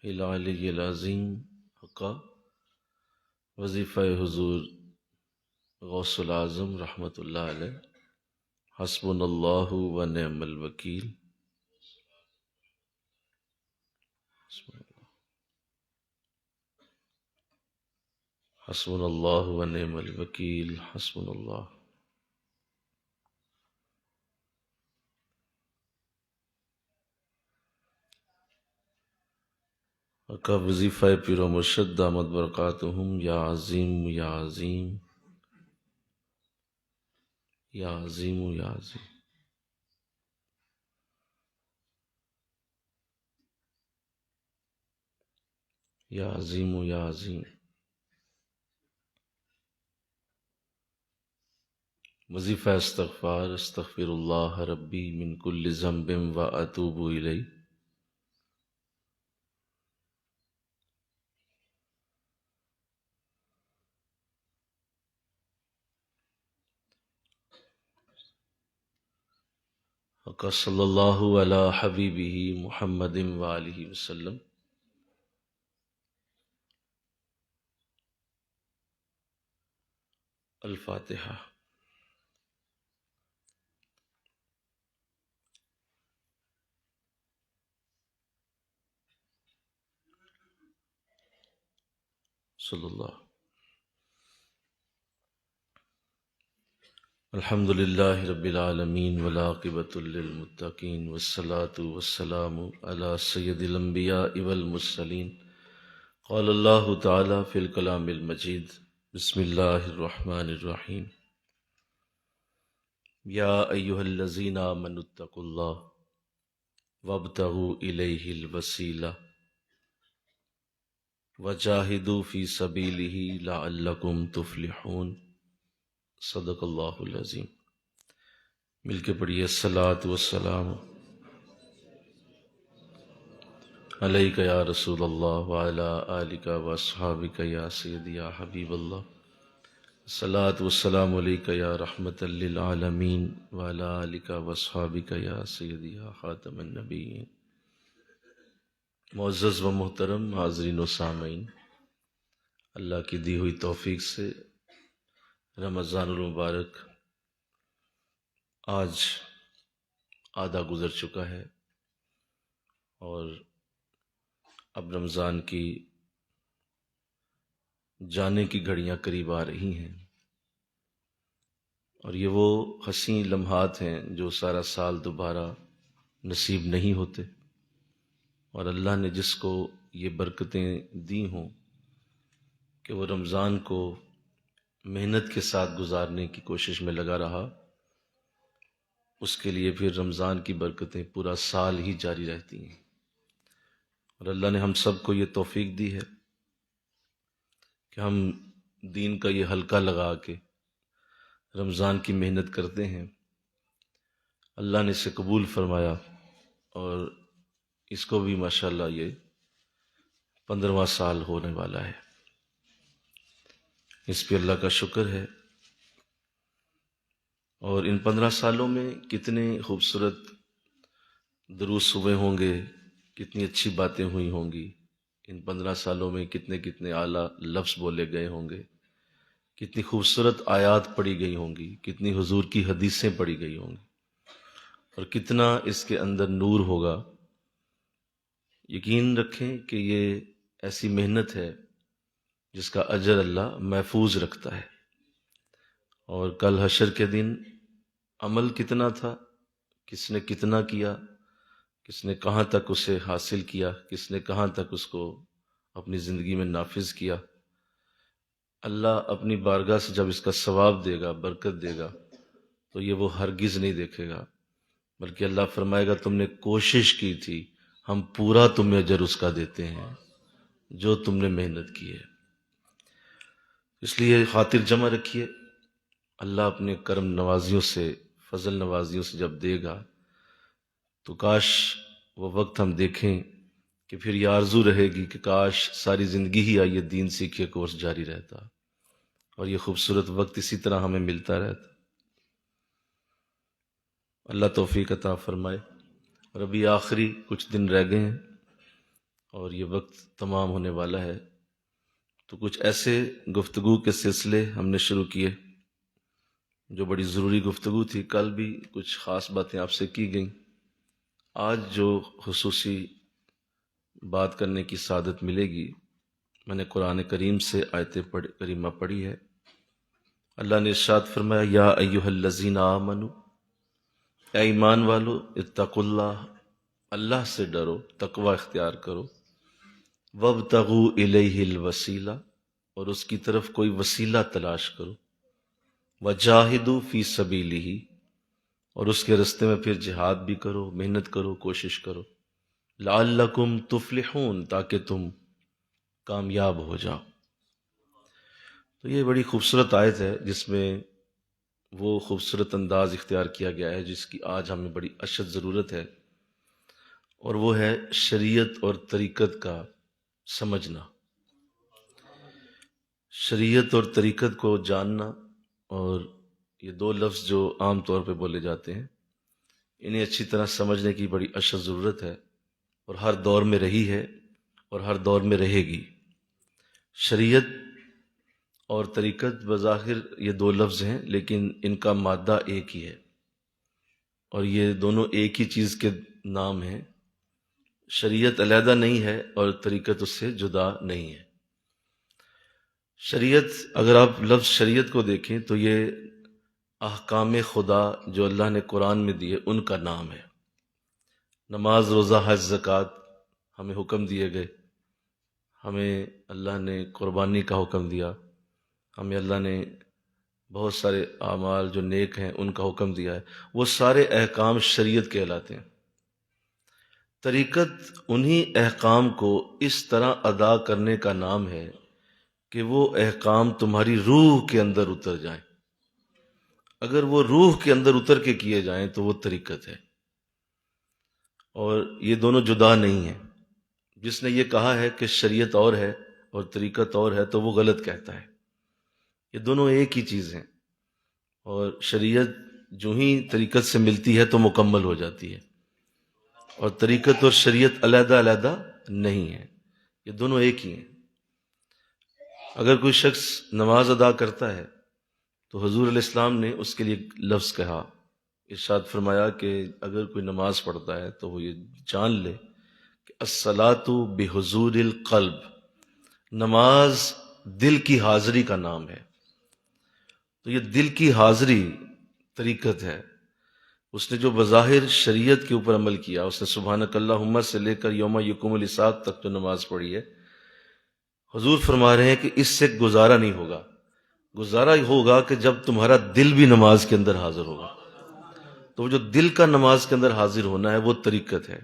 العلی العظیم حقا وظیفہ حضور غوث العظم رحمۃ اللہ علیہ حسبنا اللہ و نعم الوکیل حسبنا اللہ و نعم الوکیل حسبنا اللہ۔ حقا وظیفہ پیر و مرشد دامت برکاتہم یا عظیم یا عظیم یا عظیم یا عظیم۔ یا عظیم یا عظیم۔ وظیفہ استغفار استغفر اللہ ربی من کل ذنب و اتوب الیہ۔ حقا صلی اللہ علی حبیبہ محمد وآلہ وسلم۔ الفاتحہ۔ صلی اللہ۔ الحمد للہ رب العالمین والعاقبۃ للمتقین والصلاة والسلام علی سید الانبیاء والمرسلین۔ قال اللہ تعالی فی الکلام المجید بسم اللہ الرحمن الرحیم۔ یا ایہا الذین آمنوا اتقوا اللہ وابتغوا الیہ الوسیلہ وجاہدوا فی سبیلہ لعلکم تفلحون۔ صدق اللہ العظیم۔ مل کے پڑھیے الصلاۃ والسلام علیک یا رسول اللہ وعلی آلک واصحابک یا سیدی یا حبیب اللہ۔ الصلاۃ والسلام علیک یا رحمۃ للعالمین وعلی آلک واصحابک یا سیدی یا خاتم النبیین۔ معزز و محترم حاضرین و سامعین، اللہ کی دی ہوئی توفیق سے رمضان المبارک آج آدھا گزر چکا ہے اور اب رمضان کی جانے کی گھڑیاں قریب آ رہی ہیں، اور یہ وہ حسین لمحات ہیں جو سارا سال دوبارہ نصیب نہیں ہوتے، اور اللہ نے جس کو یہ برکتیں دی ہوں کہ وہ رمضان کو محنت کے ساتھ گزارنے کی کوشش میں لگا رہا، اس کے لیے پھر رمضان کی برکتیں پورا سال ہی جاری رہتی ہیں۔ اور اللہ نے ہم سب کو یہ توفیق دی ہے کہ ہم دین کا یہ حلقہ لگا کے رمضان کی محنت کرتے ہیں۔ اللہ نے اسے قبول فرمایا، اور اس کو بھی ماشاءاللہ یہ 15واں سال ہونے والا ہے۔ اس پہ اللہ کا شکر ہے۔ اور ان 15 سالوں میں کتنے خوبصورت دروس ہوئے ہوں گے، کتنی اچھی باتیں ہوئی ہوں گی، ان 15 سالوں میں کتنے کتنے اعلیٰ لفظ بولے گئے ہوں گے، کتنی خوبصورت آیات پڑھی گئی ہوں گی، کتنی حضور کی حدیثیں پڑھی گئی ہوں گی، اور کتنا اس کے اندر نور ہوگا۔ یقین رکھیں کہ یہ ایسی محنت ہے جس کا اجر اللہ محفوظ رکھتا ہے۔ اور کل حشر کے دن عمل کتنا تھا، کس نے کتنا کیا، کس نے کہاں تک اسے حاصل کیا، کس نے کہاں تک اس کو اپنی زندگی میں نافذ کیا، اللہ اپنی بارگاہ سے جب اس کا ثواب دے گا، برکت دے گا، تو یہ وہ ہرگز نہیں دیکھے گا، بلکہ اللہ فرمائے گا تم نے کوشش کی تھی، ہم پورا تمہیں اجر اس کا دیتے ہیں جو تم نے محنت کی ہے۔ اس لیے خاطر جمع رکھیے، اللہ اپنے کرم نوازیوں سے، فضل نوازیوں سے جب دے گا تو کاش وہ وقت ہم دیکھیں کہ پھر یہ آرزو رہے گی کہ کاش ساری زندگی ہی آئیے دین سیکھے کورس جاری رہتا، اور یہ خوبصورت وقت اسی طرح ہمیں ملتا رہتا۔ اللہ توفیق عطا فرمائے۔ اور ابھی آخری کچھ دن رہ گئے ہیں، اور یہ وقت تمام ہونے والا ہے، تو کچھ ایسے گفتگو کے سلسلے ہم نے شروع کیے جو بڑی ضروری گفتگو تھی۔ کل بھی کچھ خاص باتیں آپ سے کی گئیں۔ آج جو خصوصی بات کرنے کی سعادت ملے گی، میں نے قرآن کریم سے آیت کریمہ پڑھی ہے۔ اللہ نے ارشاد فرمایا، یا ایھا الذین آمنوا، اے ایمان والو، اتقوا اللہ، اللہ سے ڈرو، تقوی اختیار کرو، وابتغوا الیہ الوسیلہ، اور اس کی طرف کوئی وسیلہ تلاش کرو، وجاہدوا فی سبیلہ، اور اس کے راستے میں پھر جہاد بھی کرو، محنت کرو، کوشش کرو، لعلکم تفلحون، تاکہ تم کامیاب ہو جاؤ۔ تو یہ بڑی خوبصورت آیت ہے جس میں وہ خوبصورت انداز اختیار کیا گیا ہے جس کی آج ہمیں بڑی اشد ضرورت ہے، اور وہ ہے شریعت اور طریقت کا سمجھنا۔ شریعت اور طریقت کو جاننا، اور یہ دو لفظ جو عام طور پہ بولے جاتے ہیں، انہیں اچھی طرح سمجھنے کی بڑی اشد ضرورت ہے، اور ہر دور میں رہی ہے اور ہر دور میں رہے گی۔ شریعت اور طریقت بظاہر یہ دو لفظ ہیں، لیکن ان کا مادہ ایک ہی ہے، اور یہ دونوں ایک ہی چیز کے نام ہیں۔ شریعت علیحدہ نہیں ہے اور طریقت اس سے جدا نہیں ہے۔ شریعت، اگر آپ لفظ شریعت کو دیکھیں تو یہ احکام خدا جو اللہ نے قرآن میں دیے ان کا نام ہے۔ نماز، روزہ، حج، زکوٰۃ ہمیں حکم دیے گئے، ہمیں اللہ نے قربانی کا حکم دیا، ہمیں اللہ نے بہت سارے اعمال جو نیک ہیں ان کا حکم دیا ہے، وہ سارے احکام شریعت کہلاتے ہیں۔ طریقت انہی احکام کو اس طرح ادا کرنے کا نام ہے کہ وہ احکام تمہاری روح کے اندر اتر جائیں۔ اگر وہ روح کے اندر اتر کے کیے جائیں تو وہ طریقت ہے، اور یہ دونوں جدا نہیں ہیں۔ جس نے یہ کہا ہے کہ شریعت اور ہے اور طریقت اور ہے تو وہ غلط کہتا ہے۔ یہ دونوں ایک ہی چیز ہیں، اور شریعت جو ہی طریقت سے ملتی ہے تو مکمل ہو جاتی ہے، اور طریقت اور شریعت علیحدہ علیحدہ نہیں ہے، یہ دونوں ایک ہی ہیں۔ اگر کوئی شخص نماز ادا کرتا ہے تو حضور علیہ السلام نے اس کے لیے ایک لفظ کہا، ارشاد فرمایا کہ اگر کوئی نماز پڑھتا ہے تو وہ یہ جان لے کہ الصلاۃ بحضور القلب، نماز دل کی حاضری کا نام ہے۔ تو یہ دل کی حاضری طریقت ہے۔ اس نے جو بظاہر شریعت کے اوپر عمل کیا، اس نے سبحانک اللہم سے لے کر یوم یقوم الحساب تک جو نماز پڑھی ہے، حضور فرما رہے ہیں کہ اس سے گزارا نہیں ہوگا۔ گزارا ہوگا کہ جب تمہارا دل بھی نماز کے اندر حاضر ہوگا۔ تو جو دل کا نماز کے اندر حاضر ہونا ہے وہ طریقت ہے۔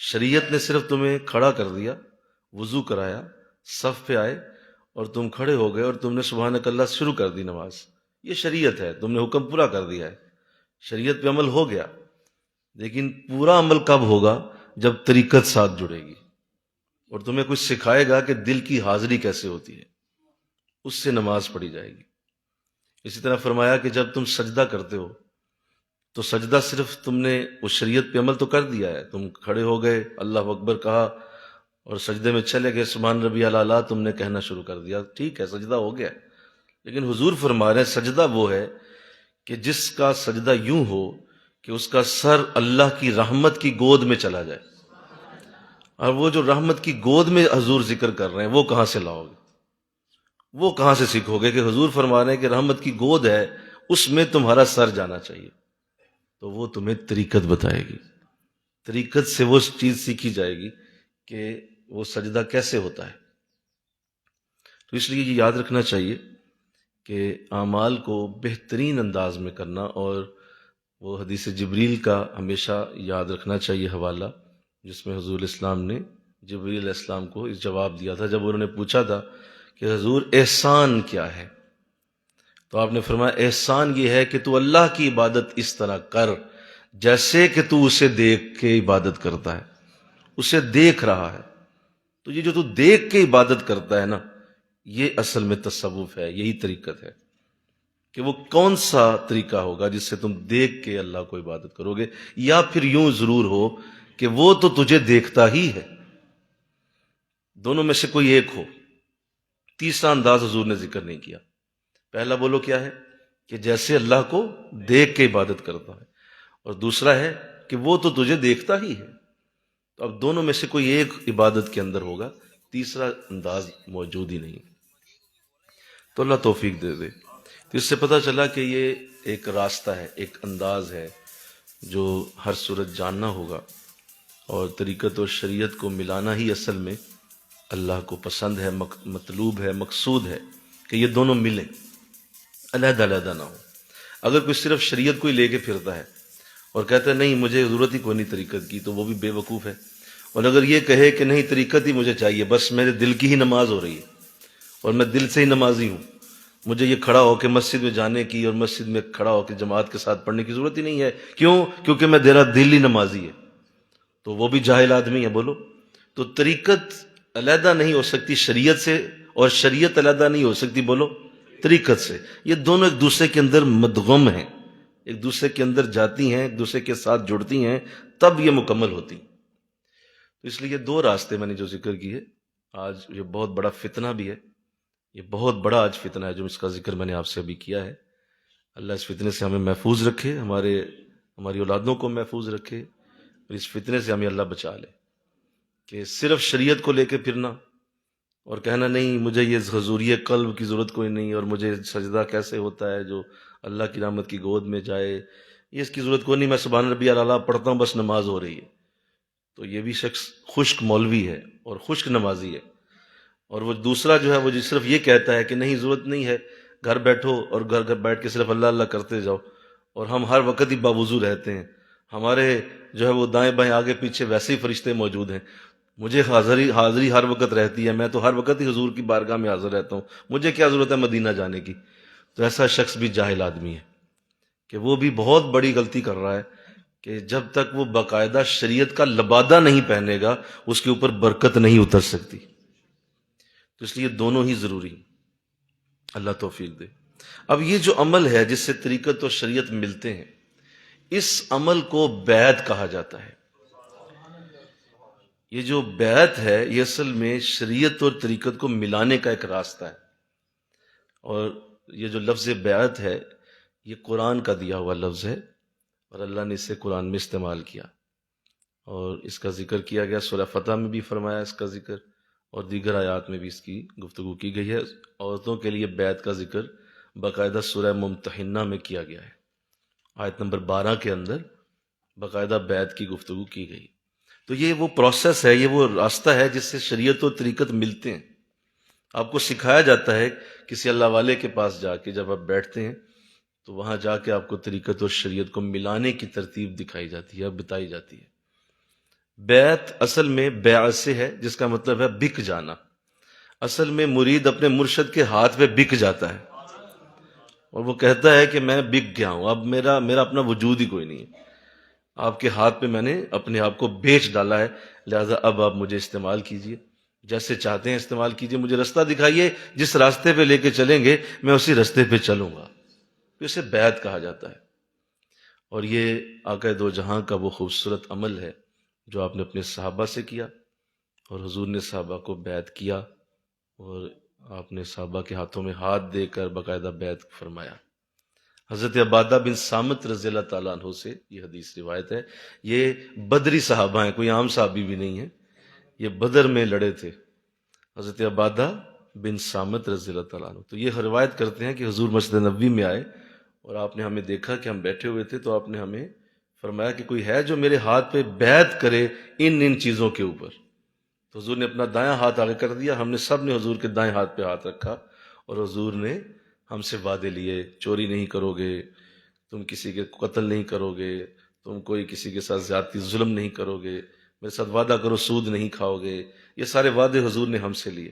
شریعت نے صرف تمہیں کھڑا کر دیا، وضو کرایا، صف پہ آئے اور تم کھڑے ہو گئے اور تم نے سبحانک اللہ شروع کر دی نماز، یہ شریعت ہے، تم نے حکم پورا کر دیا ہے، شریعت پہ عمل ہو گیا۔ لیکن پورا عمل کب ہوگا؟ جب طریقت ساتھ جڑے گی، اور تمہیں کچھ سکھائے گا کہ دل کی حاضری کیسے ہوتی ہے، اس سے نماز پڑھی جائے گی۔ اسی طرح فرمایا کہ جب تم سجدہ کرتے ہو تو سجدہ صرف تم نے اس شریعت پہ عمل تو کر دیا ہے، تم کھڑے ہو گئے، اللہ اکبر کہا اور سجدے میں چلے گئے، سبحان ربی الاعلیٰ تم نے کہنا شروع کر دیا، ٹھیک ہے، سجدہ ہو گیا۔ لیکن حضور فرما رہے ہیں سجدہ وہ ہے کہ جس کا سجدہ یوں ہو کہ اس کا سر اللہ کی رحمت کی گود میں چلا جائے۔ اور وہ جو رحمت کی گود میں حضور ذکر کر رہے ہیں وہ کہاں سے لاؤ گے؟ وہ کہاں سے سیکھو گے کہ حضور فرما رہے ہیں کہ رحمت کی گود ہے، اس میں تمہارا سر جانا چاہیے؟ تو وہ تمہیں طریقت بتائے گی، طریقت سے وہ چیز سیکھی جائے گی کہ وہ سجدہ کیسے ہوتا ہے۔ تو اس لیے یہ یاد رکھنا چاہیے کہ اعمال کو بہترین انداز میں کرنا، اور وہ حدیث جبریل کا ہمیشہ یاد رکھنا چاہیے حوالہ، جس میں حضور اسلام نے جبریل علیہ السلام کو اس جواب دیا تھا جب انہوں نے پوچھا تھا کہ حضور احسان کیا ہے، تو آپ نے فرمایا احسان یہ ہے کہ تو اللہ کی عبادت اس طرح کر جیسے کہ تو اسے دیکھ کے عبادت کرتا ہے، اسے دیکھ رہا ہے۔ تو یہ جو تو دیکھ کے عبادت کرتا ہے نا، یہ اصل میں تصوف ہے، یہی طریقت ہے کہ وہ کون سا طریقہ ہوگا جس سے تم دیکھ کے اللہ کو عبادت کرو گے، یا پھر یوں ضرور ہو کہ وہ تو تجھے دیکھتا ہی ہے، دونوں میں سے کوئی ایک ہو۔ تیسرا انداز حضور نے ذکر نہیں کیا۔ پہلا بولو کیا ہے کہ جیسے اللہ کو دیکھ کے عبادت کرتا ہے، اور دوسرا ہے کہ وہ تو تجھے دیکھتا ہی ہے۔ تو اب دونوں میں سے کوئی ایک عبادت کے اندر ہوگا، تیسرا انداز موجود ہی نہیں۔ تو اللہ توفیق دے دے۔ تو اس سے پتہ چلا کہ یہ ایک راستہ ہے، ایک انداز ہے جو ہر صورت جاننا ہوگا، اور طریقت اور شریعت کو ملانا ہی اصل میں اللہ کو پسند ہے، مطلوب ہے، مقصود ہے کہ یہ دونوں ملیں، علیحدہ علیحدہ نہ ہو۔ اگر کوئی صرف شریعت کو ہی لے کے پھرتا ہے اور کہتا ہے نہیں مجھے ضرورت ہی کوئی نہیں طریقت کی، تو وہ بھی بے وقوف ہے۔ اور اگر یہ کہے کہ نہیں طریقت ہی مجھے چاہیے، بس میرے دل کی ہی نماز ہو رہی ہے اور میں دل سے ہی نمازی ہوں، مجھے یہ کھڑا ہو کے مسجد میں جانے کی اور مسجد میں کھڑا ہو کے جماعت کے ساتھ پڑھنے کی ضرورت ہی نہیں ہے، کیوں؟ کیونکہ میرا دل ہی نمازی ہے، تو وہ بھی جاہل آدمی ہے۔ بولو، تو طریقت علیحدہ نہیں ہو سکتی شریعت سے، اور شریعت علیحدہ نہیں ہو سکتی بولو طریقت سے۔ یہ دونوں ایک دوسرے کے اندر مدغم ہیں، ایک دوسرے کے اندر جاتی ہیں، ایک دوسرے کے ساتھ جڑتی ہیں، تب یہ مکمل ہوتی۔ تو اس لیے یہ دو راستے میں نے جو ذکر کیے، آج یہ بہت بڑا فتنہ بھی ہے، یہ بہت بڑا آج فتنہ ہے جو اس کا ذکر میں نے آپ سے ابھی کیا ہے۔ اللہ اس فتنے سے ہمیں محفوظ رکھے، ہماری اولادوں کو محفوظ رکھے، اور اس فتنے سے ہمیں اللہ بچا لے کہ صرف شریعت کو لے کے پھرنا اور کہنا نہیں مجھے یہ حضوری قلب کی ضرورت کوئی نہیں، اور مجھے سجدہ کیسے ہوتا ہے جو اللہ کی رحمت کی گود میں جائے، یہ اس کی ضرورت کوئی نہیں، میں سبحان ربی الاعلیٰ پڑھتا ہوں بس نماز ہو رہی ہے۔ تو یہ بھی شخص خشک مولوی ہے اور خشک نمازی ہے۔ اور وہ دوسرا جو ہے وہ صرف یہ کہتا ہے کہ نہیں ضرورت نہیں ہے، گھر بیٹھو اور گھر بیٹھ کے صرف اللہ اللہ کرتے جاؤ، اور ہم ہر وقت ہی باوضو رہتے ہیں، ہمارے جو ہے وہ دائیں بائیں آگے پیچھے ویسے ہی فرشتے موجود ہیں، مجھے حاضری ہر وقت رہتی ہے، میں تو ہر وقت ہی حضور کی بارگاہ میں حاضر رہتا ہوں، مجھے کیا ضرورت ہے مدینہ جانے کی۔ تو ایسا شخص بھی جاہل آدمی ہے کہ وہ بھی بہت بڑی غلطی کر رہا ہے کہ جب تک وہ باقاعدہ شریعت کا لبادہ نہیں پہنے گا اس کے اوپر برکت نہیں اتر سکتی۔ تو اس لیے دونوں ہی ضروری، اللہ توفیق دے۔ اب یہ جو عمل ہے جس سے طریقت اور شریعت ملتے ہیں، اس عمل کو بیعت کہا جاتا ہے۔ یہ جو بیعت ہے یہ اصل میں شریعت اور طریقت کو ملانے کا ایک راستہ ہے، اور یہ جو لفظ بیعت ہے یہ قرآن کا دیا ہوا لفظ ہے، اور اللہ نے اسے قرآن میں استعمال کیا، اور اس کا ذکر کیا گیا سورہ فتح میں بھی فرمایا اس کا ذکر، اور دیگر آیات میں بھی اس کی گفتگو کی گئی ہے۔ عورتوں کے لیے بیعت کا ذکر باقاعدہ سورہ ممتحنہ میں کیا گیا ہے، آیت نمبر 12 کے اندر باقاعدہ بیعت کی گفتگو کی گئی۔ تو یہ وہ پروسیس ہے، یہ وہ راستہ ہے جس سے شریعت و طریقت ملتے ہیں۔ آپ کو سکھایا جاتا ہے کسی اللہ والے کے پاس جا کے، جب آپ بیٹھتے ہیں تو وہاں جا کے آپ کو طریقت اور شریعت کو ملانے کی ترتیب دکھائی جاتی ہے، بتائی جاتی ہے۔ بیعت اصل میں بیع سے ہے جس کا مطلب ہے بک جانا۔ اصل میں مرید اپنے مرشد کے ہاتھ پہ بک جاتا ہے اور وہ کہتا ہے کہ میں بک گیا ہوں، اب میرا اپنا وجود ہی کوئی نہیں ہے، آپ کے ہاتھ پہ میں نے اپنے آپ کو بیچ ڈالا ہے، لہذا اب آپ مجھے استعمال کیجئے، جیسے چاہتے ہیں استعمال کیجئے، مجھے رستہ دکھائیے، جس راستے پہ لے کے چلیں گے میں اسی راستے پہ چلوں گا۔ تو اسے بیعت کہا جاتا ہے، اور یہ آقا دو جہاں کا وہ خوبصورت عمل ہے جو آپ نے اپنے صحابہ سے کیا، اور حضور نے صحابہ کو بیعت کیا، اور آپ نے صحابہ کے ہاتھوں میں ہاتھ دے کر باقاعدہ بیعت فرمایا۔ حضرت عبادہ بن صامت رضی اللہ تعالیٰ عنہ سے یہ حدیث روایت ہے، یہ بدری صحابہ ہیں، کوئی عام صحابی بھی نہیں ہے، یہ بدر میں لڑے تھے، حضرت عبادہ بن صامت رضی اللہ تعالیٰ عنہ۔ تو یہ روایت کرتے ہیں کہ حضور مسجد نبوی میں آئے اور آپ نے ہمیں دیکھا کہ ہم بیٹھے ہوئے تھے، تو آپ نے ہمیں فرمایا کہ کوئی ہے جو میرے ہاتھ پہ بیعت کرے ان چیزوں کے اوپر۔ تو حضور نے اپنا دایاں ہاتھ آگے کر دیا، ہم نے سب نے حضور کے دائیں ہاتھ پہ ہاتھ رکھا، اور حضور نے ہم سے وعدے لیے، چوری نہیں کرو گے، تم کسی کے قتل نہیں کرو گے، تم کوئی کسی کے ساتھ زیادتی ظلم نہیں کرو گے، میرے ساتھ وعدہ کرو سود نہیں کھاؤ گے، یہ سارے وعدے حضور نے ہم سے لیے۔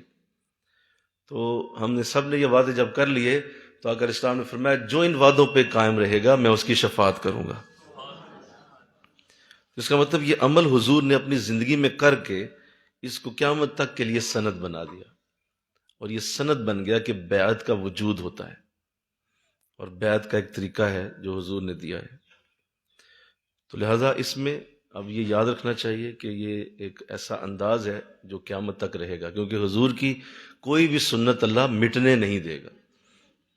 تو ہم نے سب نے یہ وعدے جب کر لیے تو اگر اسلام نے فرمایا جو ان وعدوں پہ قائم رہے گا میں اس کی شفاعت کروں گا۔ اس کا مطلب یہ عمل حضور نے اپنی زندگی میں کر کے اس کو قیامت تک کے لیے سند بنا دیا، اور یہ سند بن گیا کہ بیعت کا وجود ہوتا ہے، اور بیعت کا ایک طریقہ ہے جو حضور نے دیا ہے۔ تو لہٰذا اس میں اب یہ یاد رکھنا چاہیے کہ یہ ایک ایسا انداز ہے جو قیامت تک رہے گا، کیونکہ حضور کی کوئی بھی سنت اللہ مٹنے نہیں دے گا،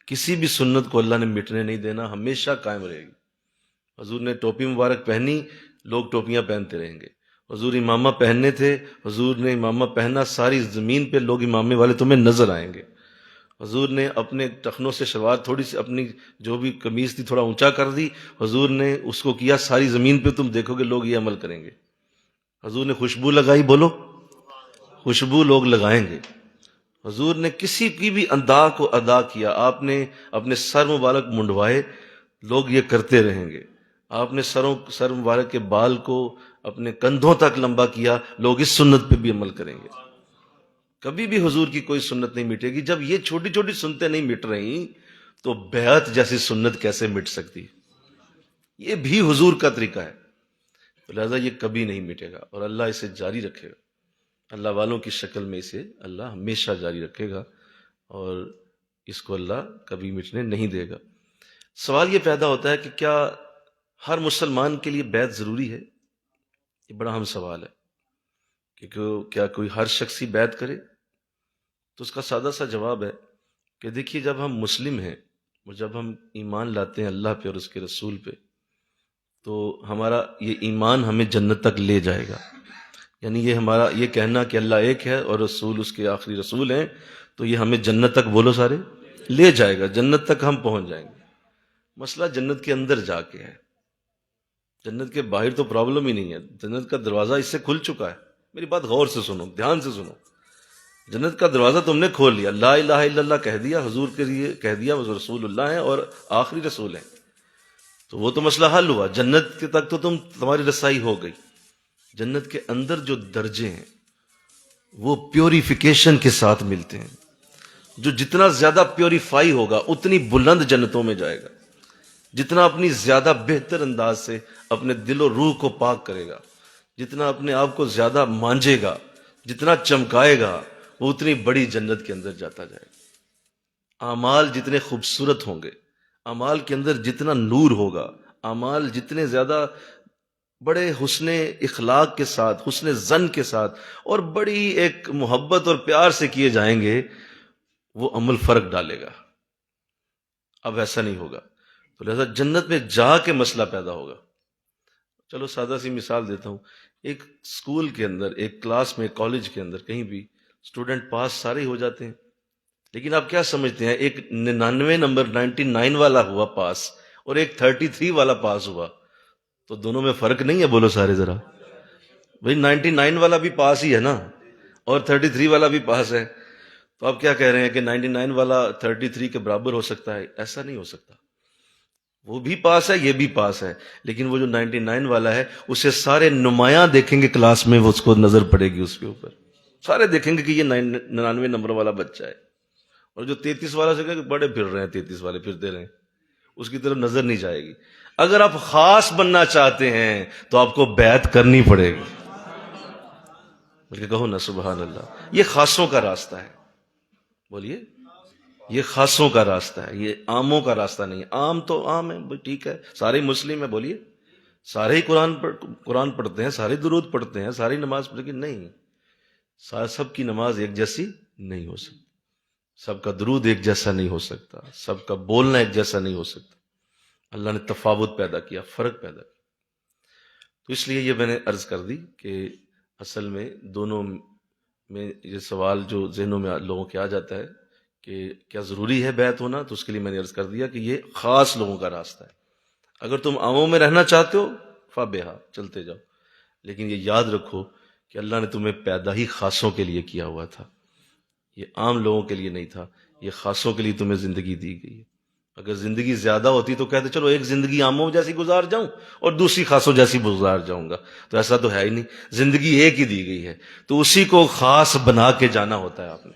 کسی بھی سنت کو اللہ نے مٹنے نہیں دینا، ہمیشہ قائم رہے گی۔ حضور نے ٹوپی مبارک پہنی، لوگ ٹوپیاں پہنتے رہیں گے۔ حضور امامہ پہننے تھے، حضور نے امامہ پہنا، ساری زمین پہ لوگ امامے والے تمہیں نظر آئیں گے۔ حضور نے اپنے ٹخنوں سے شلوار تھوڑی سی اپنی جو بھی قمیص تھی تھوڑا اونچا کر دی، حضور نے اس کو کیا، ساری زمین پہ تم دیکھو گے لوگ یہ عمل کریں گے۔ حضور نے خوشبو لگائی، بولو خوشبو لوگ لگائیں گے۔ حضور نے کسی کی بھی ادا کو ادا کیا، آپ نے اپنے سر مبارک منڈوائے، لوگ یہ کرتے رہیں گے۔ آپ نے سر مبارک کے بال کو اپنے کندھوں تک لمبا کیا، لوگ اس سنت پہ بھی عمل کریں گے۔ کبھی بھی حضور کی کوئی سنت نہیں مٹے گی۔ جب یہ چھوٹی چھوٹی سنتیں نہیں مٹ رہی تو بیعت جیسی سنت کیسے مٹ سکتی؟ یہ بھی حضور کا طریقہ ہے، لہذا یہ کبھی نہیں مٹے گا اور اللہ اسے جاری رکھے گا۔ اللہ والوں کی شکل میں اسے اللہ ہمیشہ جاری رکھے گا اور اس کو اللہ کبھی مٹنے نہیں دے گا۔ سوال یہ پیدا ہوتا ہے کہ کیا ہر مسلمان کے لیے بیعت ضروری ہے؟ یہ بڑا اہم سوال ہے کہ کیا کوئی ہر شخص ہی بیعت کرے؟ تو اس کا سادہ سا جواب ہے کہ دیکھیے، جب ہم مسلم ہیں اور جب ہم ایمان لاتے ہیں اللہ پہ اور اس کے رسول پہ، تو ہمارا یہ ایمان ہمیں جنت تک لے جائے گا۔ یعنی یہ ہمارا یہ کہنا کہ اللہ ایک ہے اور رسول اس کے آخری رسول ہیں، تو یہ ہمیں جنت تک، بولو سارے، لے جائے گا، جنت تک ہم پہنچ جائیں گے۔ مسئلہ جنت کے اندر جا کے ہے، جنت کے باہر تو پرابلم ہی نہیں ہے، جنت کا دروازہ اس سے کھل چکا ہے۔ میری بات غور سے سنو، دھیان سے سنو، جنت کا دروازہ تم نے کھول لیا، لا الہ الا اللہ کہہ دیا، حضور کے لیے کہہ دیا وہ رسول اللہ ہیں اور آخری رسول ہیں، تو وہ تو مسئلہ حل ہوا، جنت کے تک تو تمہاری رسائی ہو گئی۔ جنت کے اندر جو درجے ہیں وہ پیوریفیکیشن کے ساتھ ملتے ہیں، جو جتنا زیادہ پیوریفائی ہوگا اتنی بلند جنتوں میں جائے گا، جتنا اپنی زیادہ بہتر انداز سے اپنے دل و روح کو پاک کرے گا، جتنا اپنے آپ کو زیادہ مانجے گا، جتنا چمکائے گا، وہ اتنی بڑی جنت کے اندر جاتا جائے گا۔ اعمال جتنے خوبصورت ہوں گے، اعمال کے اندر جتنا نور ہوگا، اعمال جتنے زیادہ بڑے حسن اخلاق کے ساتھ، حسن ظن کے ساتھ اور بڑی ایک محبت اور پیار سے کیے جائیں گے، وہ عمل فرق ڈالے گا۔ اب ایسا نہیں ہوگا، تو لہذا جنت میں جا کے مسئلہ پیدا ہوگا۔ چلو سادہ سی مثال دیتا ہوں، ایک اسکول کے اندر، ایک کلاس میں، کالج کے اندر، کہیں بھی اسٹوڈنٹ پاس سارے ہی ہو جاتے ہیں، لیکن آپ کیا سمجھتے ہیں، ایک 99 نمبر 99 والا ہوا پاس اور ایک 33 والا پاس ہوا، تو دونوں میں فرق نہیں ہے؟ بولو سارے ذرا بھائی، 99 والا بھی پاس ہی ہے نا اور 33 والا بھی پاس ہے، تو آپ کیا کہہ رہے ہیں کہ 99 والا 33 کے برابر ہو سکتا ہے؟ ایسا نہیں ہو سکتا، وہ بھی پاس ہے، یہ بھی پاس ہے، لیکن وہ جو 99 والا ہے اسے سارے نمایاں دیکھیں گے کلاس میں، وہ اس کو نظر پڑے گی اس کے اوپر، سارے دیکھیں گے کہ یہ 99 نمبر والا بچہ ہے، اور جو 33 والا سے کہ بڑے پھر رہے ہیں، 33 والے پھرتے رہیں، اس کی طرف نظر نہیں جائے گی۔ اگر آپ خاص بننا چاہتے ہیں تو آپ کو بیعت کرنی پڑے گی، بلکہ کہو نا سبحان اللہ۔ یہ خاصوں کا راستہ ہے، بولیے، یہ خاصوں کا راستہ ہے، یہ عاموں کا راستہ نہیں ہے۔ عام تو عام ہے، ٹھیک ہے، سارے مسلم ہیں، بولیے، سارے ہی قرآن پڑھتے ہیں، سارے درود پڑھتے ہیں، ساری نماز پڑھتے ہیں، نہیں، سب کی نماز ایک جیسی نہیں ہو سکتی، سب کا درود ایک جیسا نہیں ہو سکتا، سب کا بولنا ایک جیسا نہیں ہو سکتا۔ اللہ نے تفاوت پیدا کیا، فرق پیدا کیا۔ تو اس لیے یہ میں نے عرض کر دی کہ اصل میں دونوں میں یہ سوال جو ذہنوں میں لوگوں کے آ جاتا ہے کہ کیا ضروری ہے بیعت ہونا، تو اس کے لیے میں نے عرض کر دیا کہ یہ خاص لوگوں کا راستہ ہے۔ اگر تم عاموں میں رہنا چاہتے ہو فبہا، چلتے جاؤ، لیکن یہ یاد رکھو کہ اللہ نے تمہیں پیدا ہی خاصوں کے لیے کیا ہوا تھا، یہ عام لوگوں کے لیے نہیں تھا، یہ خاصوں کے لیے تمہیں زندگی دی گئی ہے۔ اگر زندگی زیادہ ہوتی تو کہتے چلو ایک زندگی عاموں جیسی گزار جاؤں اور دوسری خاصوں جیسی گزار جاؤں گا، تو ایسا تو ہے ہی نہیں، زندگی ایک ہی دی گئی ہے، تو اسی کو خاص بنا کے جانا ہوتا ہے، آپ نے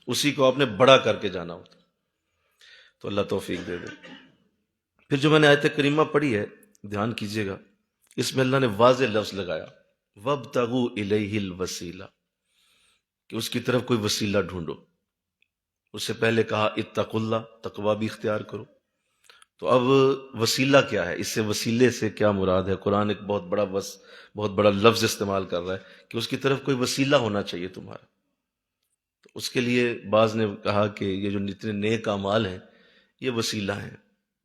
اسی کو آپ نے بڑا کر کے جانا ہوتا ہے۔ تو اللہ توفیق دے دے۔ پھر جو میں نے آیت کریمہ پڑھی ہے، دھیان کیجئے گا، اس میں اللہ نے واضح لفظ لگایا وَابْتَغُوا إِلَيْهِ الْوَسِيلَةَ، کہ اس کی طرف کوئی وسیلہ ڈھونڈو۔ اس سے پہلے کہا اتقوا اللہ، تقوی بھی اختیار کرو، تو اب وسیلہ کیا ہے، اس سے وسیلے سے کیا مراد ہے؟ قرآن ایک بہت بڑا لفظ استعمال کر رہا ہے کہ اس کی طرف کوئی وسیلہ ہونا چاہیے تمہارا۔ تو اس کے لیے بعض نے کہا کہ یہ جو اتنے نیک اعمال ہیں یہ وسیلہ ہیں،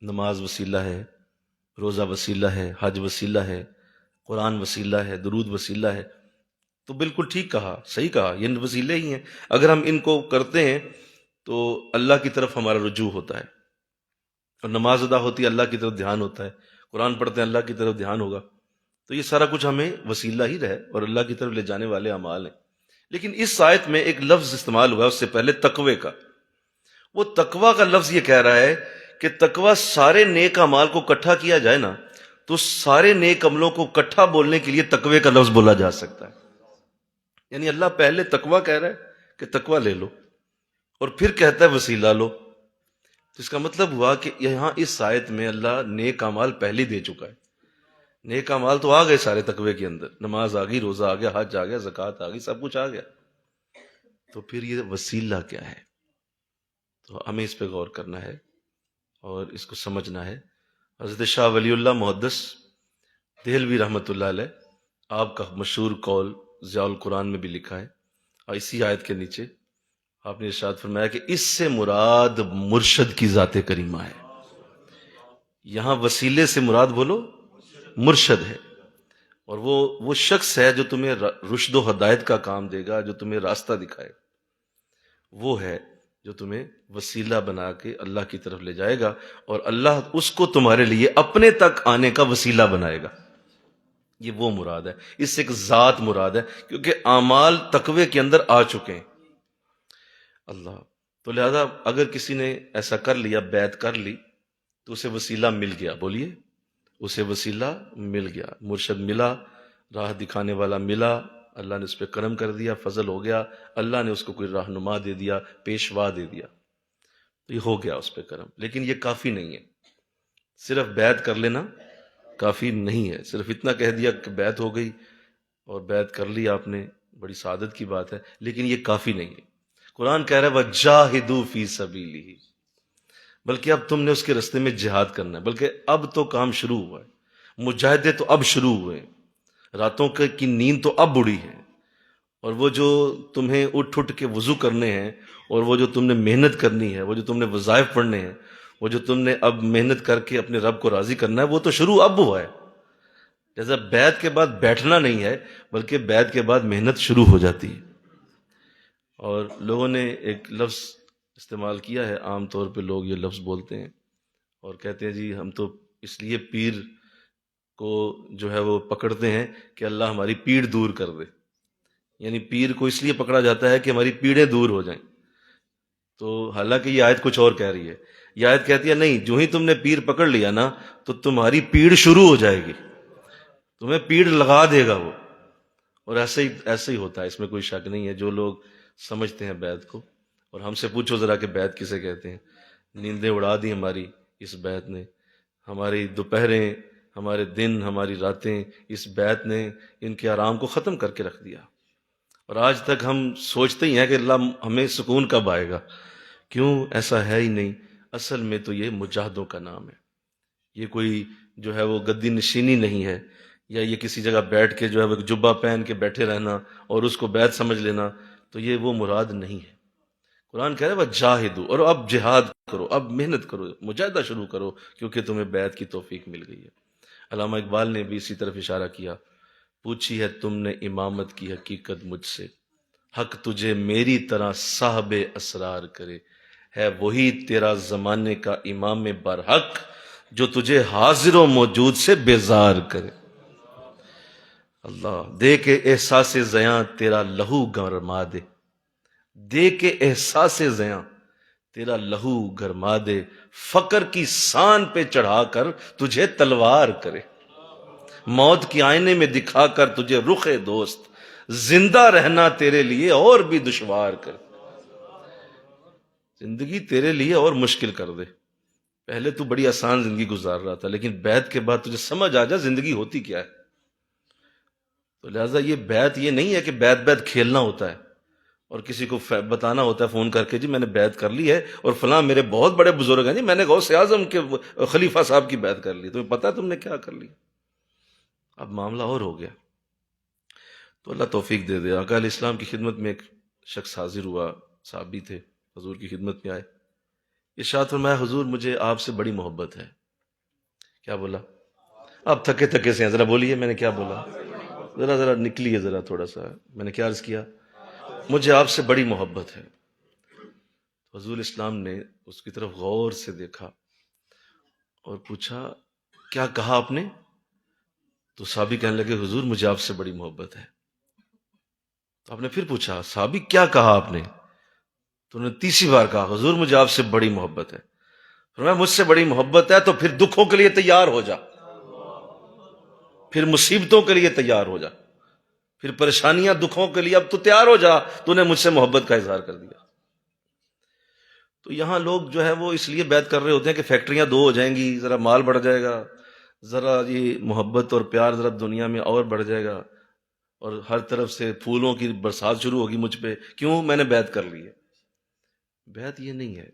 نماز وسیلہ ہے، روزہ وسیلہ ہے، حج وسیلہ ہے، قرآن وسیلہ ہے، درود وسیلہ ہے۔ تو بالکل ٹھیک کہا، صحیح کہا، یہ وسیلے ہی ہیں۔ اگر ہم ان کو کرتے ہیں تو اللہ کی طرف ہمارا رجوع ہوتا ہے، اور نماز ادا ہوتی ہے اللہ کی طرف دھیان ہوتا ہے، قرآن پڑھتے ہیں اللہ کی طرف دھیان ہوگا۔ تو یہ سارا کچھ ہمیں وسیلہ ہی رہے اور اللہ کی طرف لے جانے والے اعمال ہیں۔ لیکن اس آیت میں ایک لفظ استعمال ہوا اس سے پہلے، تقوی کا۔ وہ تقوی کا لفظ یہ کہہ رہا ہے کہ تقوی سارے نیک اعمال کو اکٹھا کیا جائے نا تو سارے نیک عملوں کو اکٹھا بولنے کے لیے تقوی کا لفظ بولا جا سکتا ہے۔ یعنی اللہ پہلے تقوی کہہ رہا ہے کہ تقوی لے لو، اور پھر کہتا ہے وسیلہ لو۔ تو اس کا مطلب ہوا کہ یہاں اس آیت میں اللہ نیک اعمال پہلے دے چکا ہے۔ نیک اعمال تو آ گئے سارے تقوی کے اندر، نماز آ گئی، روزہ آ گیا، حج آ گیا، زکوٰۃ آ گئی، سب کچھ آ گیا۔ تو پھر یہ وسیلہ کیا ہے؟ تو ہمیں اس پہ غور کرنا ہے اور اس کو سمجھنا ہے۔ حضرت شاہ ولی اللہ محدث دہلوی رحمۃ اللہ علیہ، آپ کا مشہور قول ضیاء القرآن میں بھی لکھا ہے، اور اسی آیت کے نیچے آپ نے ارشاد فرمایا کہ اس سے مراد مرشد کی ذات کریمہ ہے۔ یہاں وسیلے سے مراد بولو مرشد ہے، اور وہ شخص ہے جو تمہیں رشد و ہدایت کا کام دے گا، جو تمہیں راستہ دکھائے، وہ ہے جو تمہیں وسیلہ بنا کے اللہ کی طرف لے جائے گا، اور اللہ اس کو تمہارے لیے اپنے تک آنے کا وسیلہ بنائے گا۔ یہ وہ مراد ہے، اس سے ایک ذات مراد ہے، کیونکہ اعمال تقوی کے اندر آ چکے ہیں۔ اللہ تو لہذا اگر کسی نے ایسا کر لیا، بیعت کر لی، تو اسے وسیلہ مل گیا۔ بولیے، اسے وسیلہ مل گیا، مرشد ملا، راہ دکھانے والا ملا، اللہ نے اس پہ کرم کر دیا، فضل ہو گیا، اللہ نے اس کو کوئی رہنما دے دیا، پیشوا دے دیا، تو یہ ہو گیا اس پہ کرم۔ لیکن یہ کافی نہیں ہے، صرف بیعت کر لینا کافی نہیں ہے۔ صرف اتنا کہہ دیا کہ بیعت ہو گئی اور بیعت کر لی آپ نے، بڑی سعادت کی بات ہے، لیکن یہ کافی نہیں ہے۔ قرآن کہہ رہا ہے وَجَاهِدُوا فِي سَبِيلِهِ، بلکہ اب تم نے اس کے راستے میں جہاد کرنا ہے، بلکہ اب تو کام شروع ہوا ہے، مجاہدے تو اب شروع ہوئے ہیں، راتوں کی نیند تو اب اڑی ہے، اور وہ جو تمہیں اٹھ کے وضو کرنے ہیں، اور وہ جو تم نے محنت کرنی ہے، وہ جو تم نے وظائف پڑھنے ہیں، وہ جو تم نے اب محنت کر کے اپنے رب کو راضی کرنا ہے، وہ تو شروع اب ہوا ہے۔ جیسا بیعت کے بعد بیٹھنا نہیں ہے، بلکہ بیعت کے بعد محنت شروع ہو جاتی ہے۔ اور لوگوں نے ایک لفظ استعمال کیا ہے، عام طور پہ لوگ یہ لفظ بولتے ہیں اور کہتے ہیں جی ہم تو اس لیے پیر کو جو ہے وہ پکڑتے ہیں کہ اللہ ہماری پیڑ دور کر دے، یعنی پیر کو اس لیے پکڑا جاتا ہے کہ ہماری پیڑیں دور ہو جائیں۔ تو حالانکہ یہ آیت کچھ اور کہہ رہی ہے، یہ آیت کہتی ہے نہیں، جو ہی تم نے پیر پکڑ لیا نا تو تمہاری پیڑ شروع ہو جائے گی، تمہیں پیڑ لگا دے گا وہ۔ اور ایسے ہی ہوتا ہے، اس میں کوئی شک نہیں ہے۔ جو لوگ سمجھتے ہیں بیعت کو، اور ہم سے پوچھو ذرا کہ بیعت کسے کہتے ہیں، نیندیں اڑا دی ہماری اس بیعت نے، ہماری دوپہریں، ہمارے دن، ہماری راتیں اس بیعت نے ان کے آرام کو ختم کر کے رکھ دیا، اور آج تک ہم سوچتے ہی ہیں کہ اللہ ہمیں سکون کب آئے گا۔ کیوں؟ ایسا ہے ہی نہیں۔ اصل میں تو یہ مجاہدوں کا نام ہے، یہ کوئی جو ہے وہ گدی نشینی نہیں ہے، یا یہ کسی جگہ بیٹھ کے جو ہے وہ جبہ پہن کے بیٹھے رہنا اور اس کو بیعت سمجھ لینا، تو یہ وہ مراد نہیں ہے۔ قرآن کہہ رہا ہے وَجَاهِدُوا، اور اب جہاد کرو، اب محنت کرو، مجاہدہ شروع کرو، کیونکہ تمہیں بیعت کی توفیق مل گئی ہے۔ علامہ اقبال نے بھی اسی طرف اشارہ کیا، پوچھی ہے تم نے امامت کی حقیقت مجھ سے، حق تجھے میری طرح صاحب اسرار کرے، ہے وہی تیرا زمانے کا امام برحق جو تجھے حاضر و موجود سے بیزار کرے۔ اللہ دے کے احساس زیاں تیرا لہو گرما دے، دے کے احساس زیاں تیرا لہو گرما دے، فقر کی سان پہ چڑھا کر تجھے تلوار کرے، موت کی آئینے میں دکھا کر تجھے رخ دوست، زندہ رہنا تیرے لیے اور بھی دشوار کر، زندگی تیرے لیے اور مشکل کر دے۔ پہلے تو بڑی آسان زندگی گزار رہا تھا، لیکن بیعت کے بعد تجھے سمجھ آ جا زندگی ہوتی کیا ہے۔ تو لہٰذا یہ بیعت یہ نہیں ہے کہ بیعت کھیلنا ہوتا ہے، اور کسی کو بتانا ہوتا ہے فون کر کے جی میں نے بیعت کر لی ہے اور فلاں میرے بہت بڑے بزرگ ہیں جی میں نے غوث اعظم کے خلیفہ صاحب کی بیعت کر لی، تمہیں پتہ ہے تم نے کیا کر لی؟ اب معاملہ اور ہو گیا۔ تو اللہ توفیق دے دے۔ آقا علیہ السلام کی خدمت میں ایک شخص حاضر ہوا، صحابی تھے، حضور کی خدمت میں آئے، ارشاد فرمایا حضور مجھے آپ سے بڑی محبت ہے۔ کیا بولا؟ آپ تھکے تھکے سے ہیں، ذرا بولیے میں نے کیا بولا، ذرا نکلیے ذرا تھوڑا سا، میں نے کیا عرض کیا؟ مجھے آپ سے بڑی محبت ہے۔ حضور اسلام نے اس کی طرف غور سے دیکھا اور پوچھا کیا کہا آپ نے؟ تو صحابی کہنے لگے حضور مجھے آپ سے بڑی محبت ہے۔ تو آپ نے پھر پوچھا صحابی کیا کہا آپ نے؟ تو انہوں نے تیسری بار کہا حضور مجھے آپ سے بڑی محبت ہے۔ فرمایا مجھ سے بڑی محبت ہے تو پھر دکھوں کے لیے تیار ہو جا، پھر مصیبتوں کے لیے تیار ہو جا، پھر پریشانیاں دکھوں کے لیے اب تو تیار ہو جا، تو نے مجھ سے محبت کا اظہار کر دیا۔ تو یہاں لوگ جو ہے وہ اس لیے بیعت کر رہے ہوتے ہیں کہ فیکٹریاں دو ہو جائیں گی، ذرا مال بڑھ جائے گا، ذرا یہ محبت اور پیار ذرا دنیا میں اور بڑھ جائے گا، اور ہر طرف سے پھولوں کی برسات شروع ہوگی مجھ پہ، کیوں میں نے بیعت کر لی ہے۔ بیعت یہ نہیں ہے،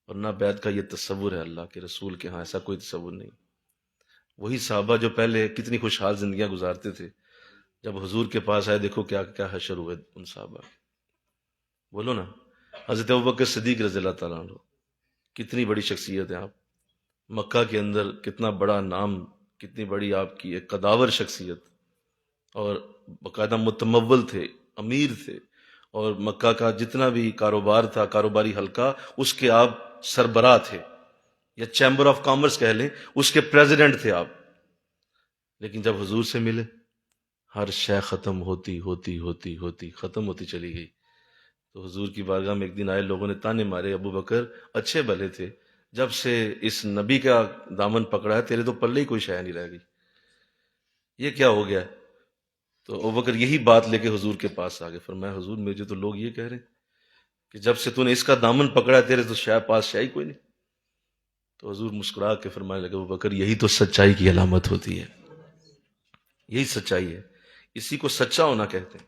اور نہ بیعت کا یہ تصور ہے، اللہ کے رسول کے ہاں ایسا کوئی تصور نہیں۔ وہی صحابہ جو پہلے کتنی خوشحال زندگیاں گزارتے تھے، جب حضور کے پاس آئے دیکھو کیا کیا حشر ہوئے ان صحابہ۔ بولو نا، حضرت ابوبکر صدیق رضی اللہ تعالیٰ عنہ کتنی بڑی شخصیت ہے آپ، مکہ کے اندر کتنا بڑا نام، کتنی بڑی آپ کی ایک قداور شخصیت، اور باقاعدہ متمول تھے، امیر تھے، اور مکہ کا جتنا بھی کاروبار تھا، کاروباری حلقہ، اس کے آپ سربراہ تھے، یا چیمبر آف کامرس کہہ لیں، اس کے پریزیڈنٹ تھے آپ۔ لیکن جب حضور سے ملے ہر شے ختم ہوتی ہوتی ہوتی ہوتی ختم ہوتی چلی گئی۔ تو حضور کی بارگاہ میں ایک دن آئے، لوگوں نے تانے مارے ابو بکر اچھے بھلے تھے، جب سے اس نبی کا دامن پکڑا ہے تیرے تو پلے ہی کوئی شے نہیں رہ گئی، یہ کیا ہو گیا؟ تو ابو بکر یہی بات لے کے حضور کے پاس آ گئے، فرمایا حضور مجھے تو لوگ یہ کہہ رہے ہیں کہ جب سے تو نے اس کا دامن پکڑا ہے تیرے تو پاس شے ہی کوئی نہیں۔ تو حضور مسکرا کے فرمانے لگے ابو بکر یہی تو سچائی کی علامت ہوتی ہے، یہی سچائی ہے، اسی کو سچا ہونا کہتے ہیں۔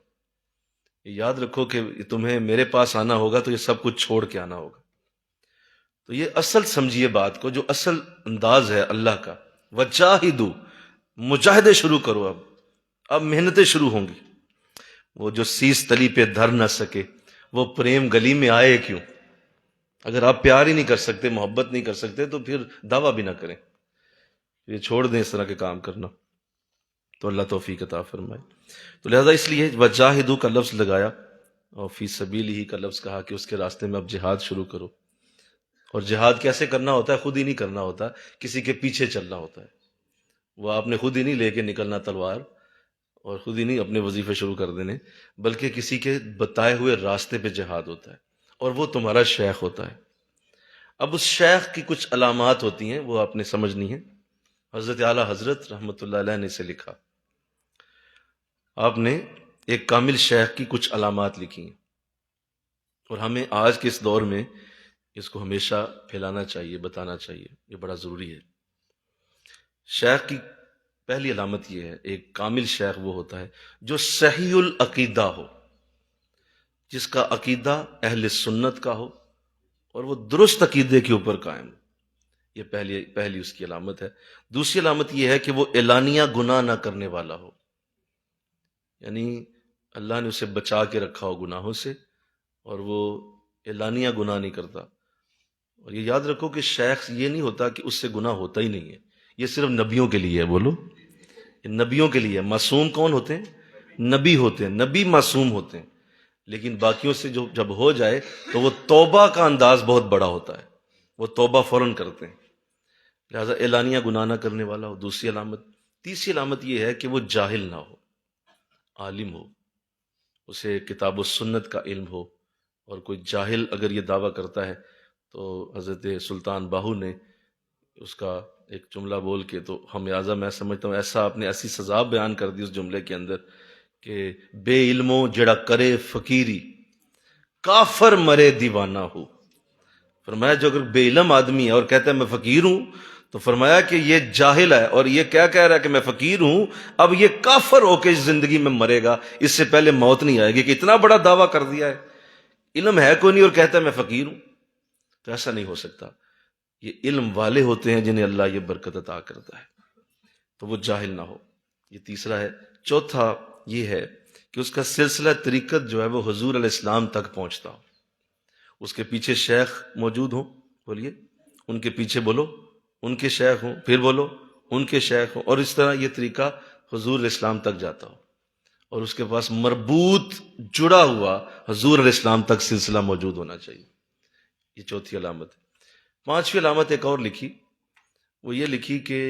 یاد رکھو کہ تمہیں میرے پاس آنا ہوگا تو یہ سب کچھ چھوڑ کے آنا ہوگا۔ تو یہ اصل سمجھیے بات کو، جو اصل انداز ہے اللہ کا، وجاہدوا، مجاہدے شروع کرو، اب محنتیں شروع ہوں گی۔ وہ جو سیس تلی پہ دھر نہ سکے وہ پریم گلی میں آئے کیوں؟ اگر آپ پیار ہی نہیں کر سکتے، محبت نہیں کر سکتے، تو پھر دعویٰ بھی نہ کریں، یہ چھوڑ دیں اس طرح کے کام کرنا۔ تو اللہ توفیق عطا فرمائے۔ تو لہذا اس لیے وجاہدوا کا لفظ لگایا اور فی سبیلہ کا لفظ کہا کہ اس کے راستے میں اب جہاد شروع کرو۔ اور جہاد کیسے کرنا ہوتا ہے؟ خود ہی نہیں کرنا ہوتا، کسی کے پیچھے چلنا ہوتا ہے۔ وہ آپ نے خود ہی نہیں لے کے نکلنا تلوار، اور خود ہی نہیں اپنے وظیفے شروع کر دینے، بلکہ کسی کے بتائے ہوئے راستے پہ جہاد ہوتا ہے، اور وہ تمہارا شیخ ہوتا ہے۔ اب اس شیخ کی کچھ علامات ہوتی ہیں، وہ آپ نے سمجھنی ہیں۔ حضرت اعلیٰ حضرت رحمۃ اللہ علیہ نے اسے لکھا، آپ نے ایک کامل شیخ کی کچھ علامات لکھی ہیں، اور ہمیں آج کے اس دور میں اس کو ہمیشہ پھیلانا چاہیے، بتانا چاہیے، یہ بڑا ضروری ہے۔ شیخ کی پہلی علامت یہ ہے، ایک کامل شیخ وہ ہوتا ہے جو صحیح العقیدہ ہو، جس کا عقیدہ اہل سنت کا ہو اور وہ درست عقیدے کے اوپر قائم ہو۔ یہ پہلی اس کی علامت ہے۔ دوسری علامت یہ ہے کہ وہ اعلانیہ گناہ نہ کرنے والا ہو، یعنی اللہ نے اسے بچا کے رکھا ہو گناہوں سے، اور وہ اعلانیہ گناہ نہیں کرتا۔ اور یہ یاد رکھو کہ شیخ یہ نہیں ہوتا کہ اس سے گناہ ہوتا ہی نہیں ہے، یہ صرف نبیوں کے لیے ہے۔ بولو، یہ نبیوں کے لیے ہے۔ معصوم کون ہوتے ہیں؟ نبی ہوتے ہیں، نبی معصوم ہوتے ہیں، لیکن باقیوں سے جو جب ہو جائے تو وہ توبہ کا انداز بہت بڑا ہوتا ہے، وہ توبہ فوراً کرتے ہیں۔ لہذا اعلانیہ گناہ نہ کرنے والا ہو، دوسری علامت۔ تیسری علامت یہ ہے کہ وہ جاہل نہ ہو، عالم ہو، اسے کتاب و سنت کا علم ہو۔ اور کوئی جاہل اگر یہ دعویٰ کرتا ہے تو حضرت سلطان باہو نے اس کا ایک جملہ بول کے، تو ہم لہٰذا میں سمجھتا ہوں ایسا آپ نے ایسی سزا بیان کر دی اس جملے کے اندر کہ بے علموں جڑا کرے فقیری کافر مرے دیوانہ ہو۔ فرمایا جو اگر بے علم آدمی ہے اور کہتا ہے میں فقیر ہوں، تو فرمایا کہ یہ جاہل ہے اور یہ کیا کہہ رہا ہے کہ میں فقیر ہوں، اب یہ کافر ہو کے اس زندگی میں مرے گا، اس سے پہلے موت نہیں آئے گی، کہ اتنا بڑا دعویٰ کر دیا ہے، علم ہے کوئی نہیں اور کہتا ہے میں فقیر ہوں۔ تو ایسا نہیں ہو سکتا، یہ علم والے ہوتے ہیں جنہیں اللہ یہ برکت عطا کرتا ہے، تو وہ جاہل نہ ہو۔ یہ تیسرا ہے۔ چوتھا یہ ہے کہ اس کا سلسلہ طریقت جو ہے وہ حضور علیہ السلام تک پہنچتا ہو، اس کے پیچھے شیخ موجود ہوں، بولیے، ان کے پیچھے بولو ان کے شیخ ہوں، پھر بولو ان کے شیخ ہوں، اور اس طرح یہ طریقہ حضور علیہ السلام تک جاتا ہو، اور اس کے پاس مربوط جڑا ہوا حضور علیہ السلام تک سلسلہ موجود ہونا چاہیے۔ یہ چوتھی علامت ہے۔ پانچویں علامت ایک اور لکھی، وہ یہ لکھی کہ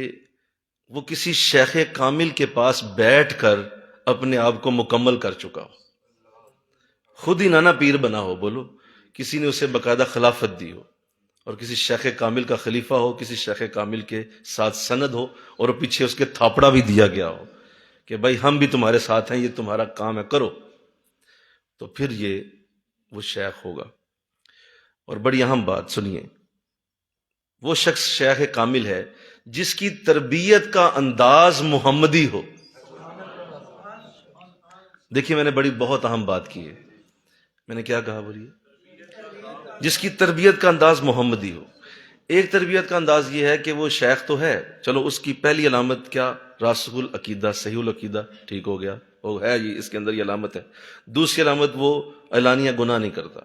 وہ کسی شیخ کامل کے پاس بیٹھ کر اپنے آپ کو مکمل کر چکا ہو، خود ہی نانا پیر بنا ہو، بولو، کسی نے اسے باقاعدہ خلافت دی ہو، اور کسی شیخ کامل کا خلیفہ ہو، کسی شیخ کامل کے ساتھ سند ہو، اور پیچھے اس کے تھاپڑا بھی دیا گیا ہو کہ بھائی ہم بھی تمہارے ساتھ ہیں، یہ تمہارا کام ہے، کرو، تو پھر یہ وہ شیخ ہوگا۔ اور بڑی اہم بات سنیے، وہ شخص شیخ کامل ہے جس کی تربیت کا انداز محمدی ہو۔ دیکھیے میں نے بڑی بہت اہم بات کی ہے، میں نے کیا کہا، بولیے، جس کی تربیت کا انداز محمدی ہو۔ ایک تربیت کا انداز یہ ہے کہ وہ شیخ تو ہے، چلو اس کی پہلی علامت کیا، راسخ العقیدہ، صحیح العقیدہ، ٹھیک ہو گیا، وہ ہے، یہ اس کے اندر یہ علامت ہے۔ دوسری علامت وہ اعلانیہ گناہ نہیں کرتا،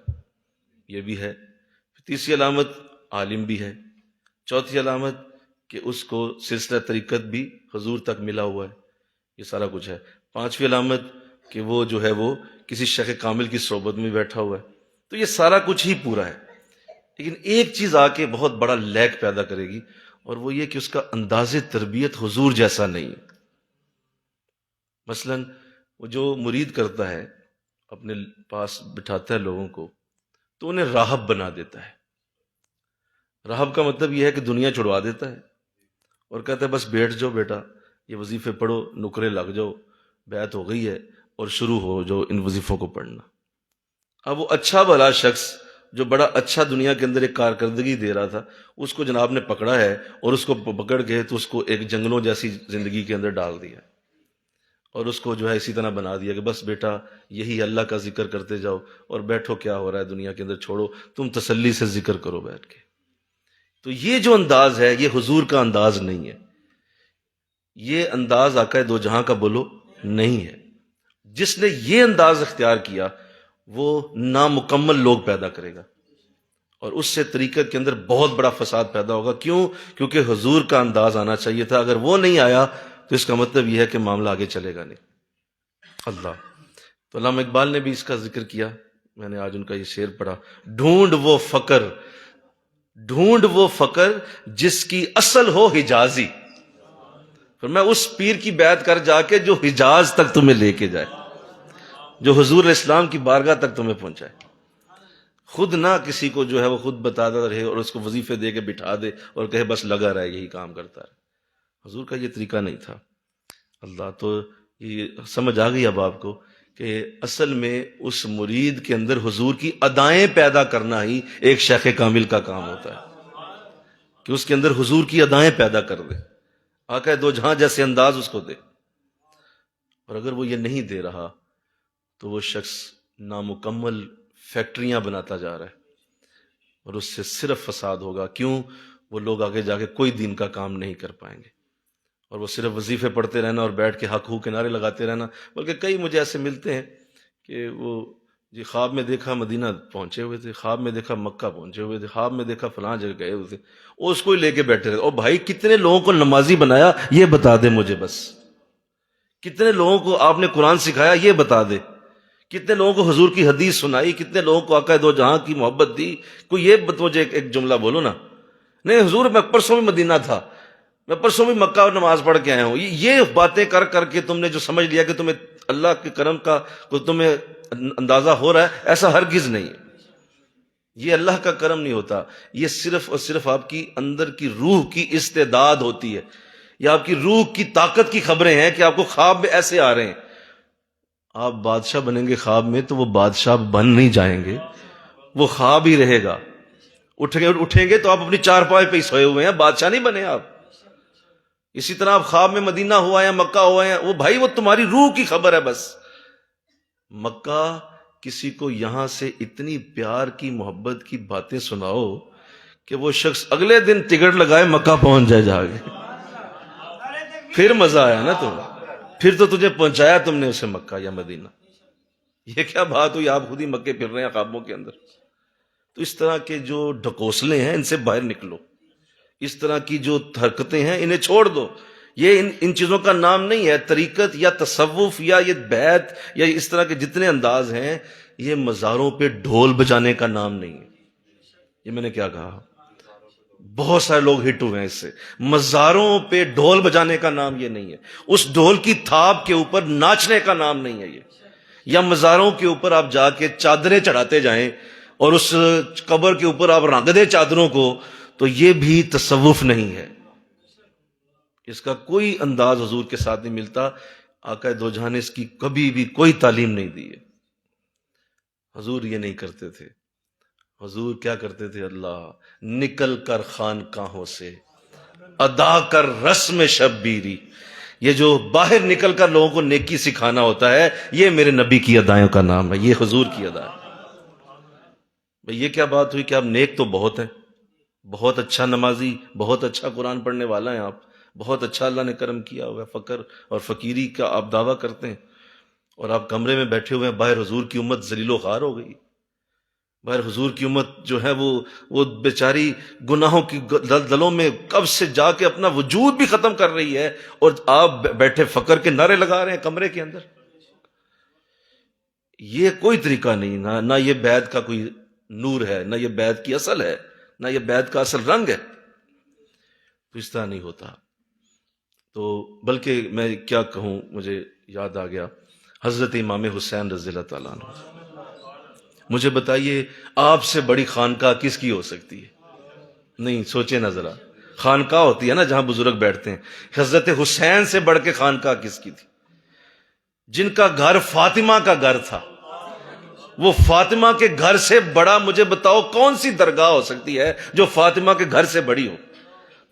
یہ بھی ہے۔ تیسری علامت عالم بھی ہے۔ چوتھی علامت کہ اس کو سلسلہ طریقت بھی حضور تک ملا ہوا ہے، یہ سارا کچھ ہے۔ پانچویں علامت کہ وہ جو ہے وہ کسی شیخ کامل کی صحبت میں بیٹھا ہوا ہے۔ تو یہ سارا کچھ ہی پورا ہے، لیکن ایک چیز آ کے بہت بڑا لیک پیدا کرے گی، اور وہ یہ کہ اس کا انداز تربیت حضور جیسا نہیں ہے۔ مثلا وہ جو مرید کرتا ہے، اپنے پاس بٹھاتا ہے لوگوں کو، تو انہیں راہب بنا دیتا ہے۔ راہب کا مطلب یہ ہے کہ دنیا چھڑوا دیتا ہے اور کہتا ہے بس بیٹھ جاؤ بیٹا، یہ وظیفے پڑھو، نکرے لگ جاؤ، بیعت ہو گئی ہے، اور شروع ہو جو ان وظیفوں کو پڑھنا۔ اب وہ اچھا بھلا شخص جو بڑا اچھا دنیا کے اندر ایک کارکردگی دے رہا تھا، اس کو جناب نے پکڑا ہے، اور اس کو پکڑ کے تو اس کو ایک جنگلوں جیسی زندگی کے اندر ڈال دیا، اور اس کو جو ہے اسی طرح بنا دیا کہ بس بیٹا یہی اللہ کا ذکر کرتے جاؤ، اور بیٹھو کیا ہو رہا ہے دنیا کے اندر، چھوڑو، تم تسلی سے ذکر کرو بیٹھ کے۔ تو یہ جو انداز ہے یہ حضور کا انداز نہیں ہے، یہ انداز آقا دو جہاں کا بولو نہیں ہے۔ جس نے یہ انداز اختیار کیا وہ نامکمل لوگ پیدا کرے گا، اور اس سے طریقت کے اندر بہت بڑا فساد پیدا ہوگا۔ کیوں؟ کیونکہ حضور کا انداز آنا چاہیے تھا، اگر وہ نہیں آیا تو اس کا مطلب یہ ہے کہ معاملہ آگے چلے گا نہیں۔ اللہ، تو علامہ اقبال نے بھی اس کا ذکر کیا، میں نے آج ان کا یہ شعر پڑھا، ڈھونڈ وہ فقر جس کی اصل ہو حجازی، پھر میں اس پیر کی بیعت کر جا کے جو حجاز تک تمہیں لے کے جائے، جو حضور علیہ السلام کی بارگاہ تک تمہیں پہنچائے، خود نہ کسی کو جو ہے وہ خود بتاتا رہے اور اس کو وظیفے دے کے بٹھا دے اور کہے بس لگا رہے یہی کام کرتا رہے۔ حضور کا یہ طریقہ نہیں تھا۔ اللہ، تو یہ سمجھ آ گئی اب آپ کو کہ اصل میں اس مرید کے اندر حضور کی ادائیں پیدا کرنا ہی ایک شیخ کامل کا کام ہوتا ہے، کہ اس کے اندر حضور کی ادائیں پیدا کر دے، آقا دو جہاں جیسے انداز اس کو دے۔ اور اگر وہ یہ نہیں دے رہا تو وہ شخص نامکمل فیکٹریاں بناتا جا رہا ہے، اور اس سے صرف فساد ہوگا۔ کیوں؟ وہ لوگ آگے جا کے کوئی دین کا کام نہیں کر پائیں گے، اور وہ صرف وظیفے پڑھتے رہنا اور بیٹھ کے حق ہو کے نعرے لگاتے رہنا۔ بلکہ کئی مجھے ایسے ملتے ہیں کہ وہ جی خواب میں دیکھا مدینہ پہنچے ہوئے تھے، خواب میں دیکھا مکہ پہنچے ہوئے تھے، خواب میں دیکھا فلاں جگہ گئے ہوئے تھے، وہ اس کو ہی لے کے بیٹھے رہے۔ اور بھائی کتنے لوگوں کو نمازی بنایا یہ بتا دے مجھے، بس کتنے لوگوں کو آپ نے قرآن سکھایا یہ بتا دے، کتنے لوگوں کو حضور کی حدیث سنائی، کتنے لوگوں کو آقا دو جہاں کی محبت دی، کوئی یہ مجھے ایک جملہ بولو نا، نہیں حضور میں پرسوں بھی مدینہ تھا، میں پرسوں بھی مکہ اور نماز پڑھ کے آیا ہوں۔ یہ باتیں کر کر کے تم نے جو سمجھ لیا کہ تمہیں اللہ کے کرم کا کوئی تمہیں اندازہ ہو رہا ہے، ایسا ہرگز نہیں ہے۔ یہ اللہ کا کرم نہیں ہوتا، یہ صرف اور صرف آپ کی اندر کی روح کی استعداد ہوتی ہے، یہ آپ کی روح کی طاقت کی خبریں ہیں کہ آپ کو خواب میں ایسے آ رہے ہیں۔ آپ بادشاہ بنیں گے خواب میں تو وہ بادشاہ بن نہیں جائیں گے، وہ خواب ہی رہے گا، اٹھیں گے تو آپ اپنی چارپائی پہ ہی سوئے ہوئے ہیں، بادشاہ نہیں بنے آپ۔ اسی طرح آپ خواب میں مدینہ ہوا ہے، مکہ ہوا ہے، وہ بھائی وہ تمہاری روح کی خبر ہے بس۔ مکہ کسی کو یہاں سے اتنی پیار کی محبت کی باتیں سناؤ کہ وہ شخص اگلے دن ٹکٹ لگائے مکہ پہنچ جائے جا کے، پھر مزہ آیا نا تم، پھر تو تجھے پہنچایا تم نے اسے مکہ یا مدینہ۔ یہ کیا بات ہوئی، آپ خود ہی مکے پھر رہے ہیں خوابوں کے اندر۔ تو اس طرح کے جو ڈھکوسلے ہیں ان سے باہر نکلو، اس طرح کی جو حرکتیں ہیں انہیں چھوڑ دو۔ یہ ان چیزوں کا نام نہیں ہے طریقت یا تصوف یا یہ بیت یا اس طرح کے جتنے انداز ہیں، یہ مزاروں پہ ڈھول بجانے کا نام نہیں ہے۔ یہ میں نے کیا کہا؟ بہت سارے لوگ ہٹ ہوئے ہیں اس سے۔ مزاروں پہ ڈھول بجانے کا نام یہ نہیں ہے، اس ڈھول کی تھاپ کے اوپر ناچنے کا نام نہیں ہے یہ، یا مزاروں کے اوپر آپ جا کے چادریں چڑھاتے جائیں اور اس قبر کے اوپر آپ رنگ دیں چادروں کو، تو یہ بھی تصوف نہیں ہے۔ اس کا کوئی انداز حضور کے ساتھ نہیں ملتا۔ آقا دو جہاں نے اس کی کبھی بھی کوئی تعلیم نہیں دی ہے۔ حضور یہ نہیں کرتے تھے۔ حضور کیا کرتے تھے؟ اللہ نکل کر خانقاہوں سے ادا کر رسم شبیری، یہ جو باہر نکل کر لوگوں کو نیکی سکھانا ہوتا ہے، یہ میرے نبی کی ادائیوں کا نام ہے، یہ حضور کی ادا ہے۔ بھئی یہ کیا بات ہوئی کہ آپ نیک تو بہت ہیں، بہت اچھا نمازی، بہت اچھا قرآن پڑھنے والا ہیں آپ، بہت اچھا اللہ نے کرم کیا ہوا ہے، فقر اور فقیری کا آپ دعویٰ کرتے ہیں، اور آپ کمرے میں بیٹھے ہوئے ہیں، باہر حضور کی امت ذلیل و خوار ہو گئی، باہر حضور کی امت جو ہے وہ بیچاری گناہوں کی دلدلوں میں کب سے جا کے اپنا وجود بھی ختم کر رہی ہے، اور آپ بیٹھے فقر کے نعرے لگا رہے ہیں کمرے کے اندر۔ یہ کوئی طریقہ نہیں، نہ یہ بیت کا کوئی نور ہے، نہ یہ بیت کی اصل ہے، نہ یہ بیت کا اصل رنگ ہے۔ تو اس طرح نہیں ہوتا۔ تو بلکہ میں کیا کہوں، مجھے یاد آ گیا حضرت امام حسین رضی اللہ تعالیٰ عنہ۔ مجھے بتائیے آپ سے بڑی خانقاہ کس کی ہو سکتی ہے؟ نہیں، سوچے نا ذرا، خانقاہ ہوتی ہے نا جہاں بزرگ بیٹھتے ہیں، حضرت حسین سے بڑھ کے خانقاہ کس کی تھی؟ جن کا گھر فاطمہ کا گھر تھا، وہ فاطمہ کے گھر سے بڑا مجھے بتاؤ کون سی درگاہ ہو سکتی ہے جو فاطمہ کے گھر سے بڑی ہو؟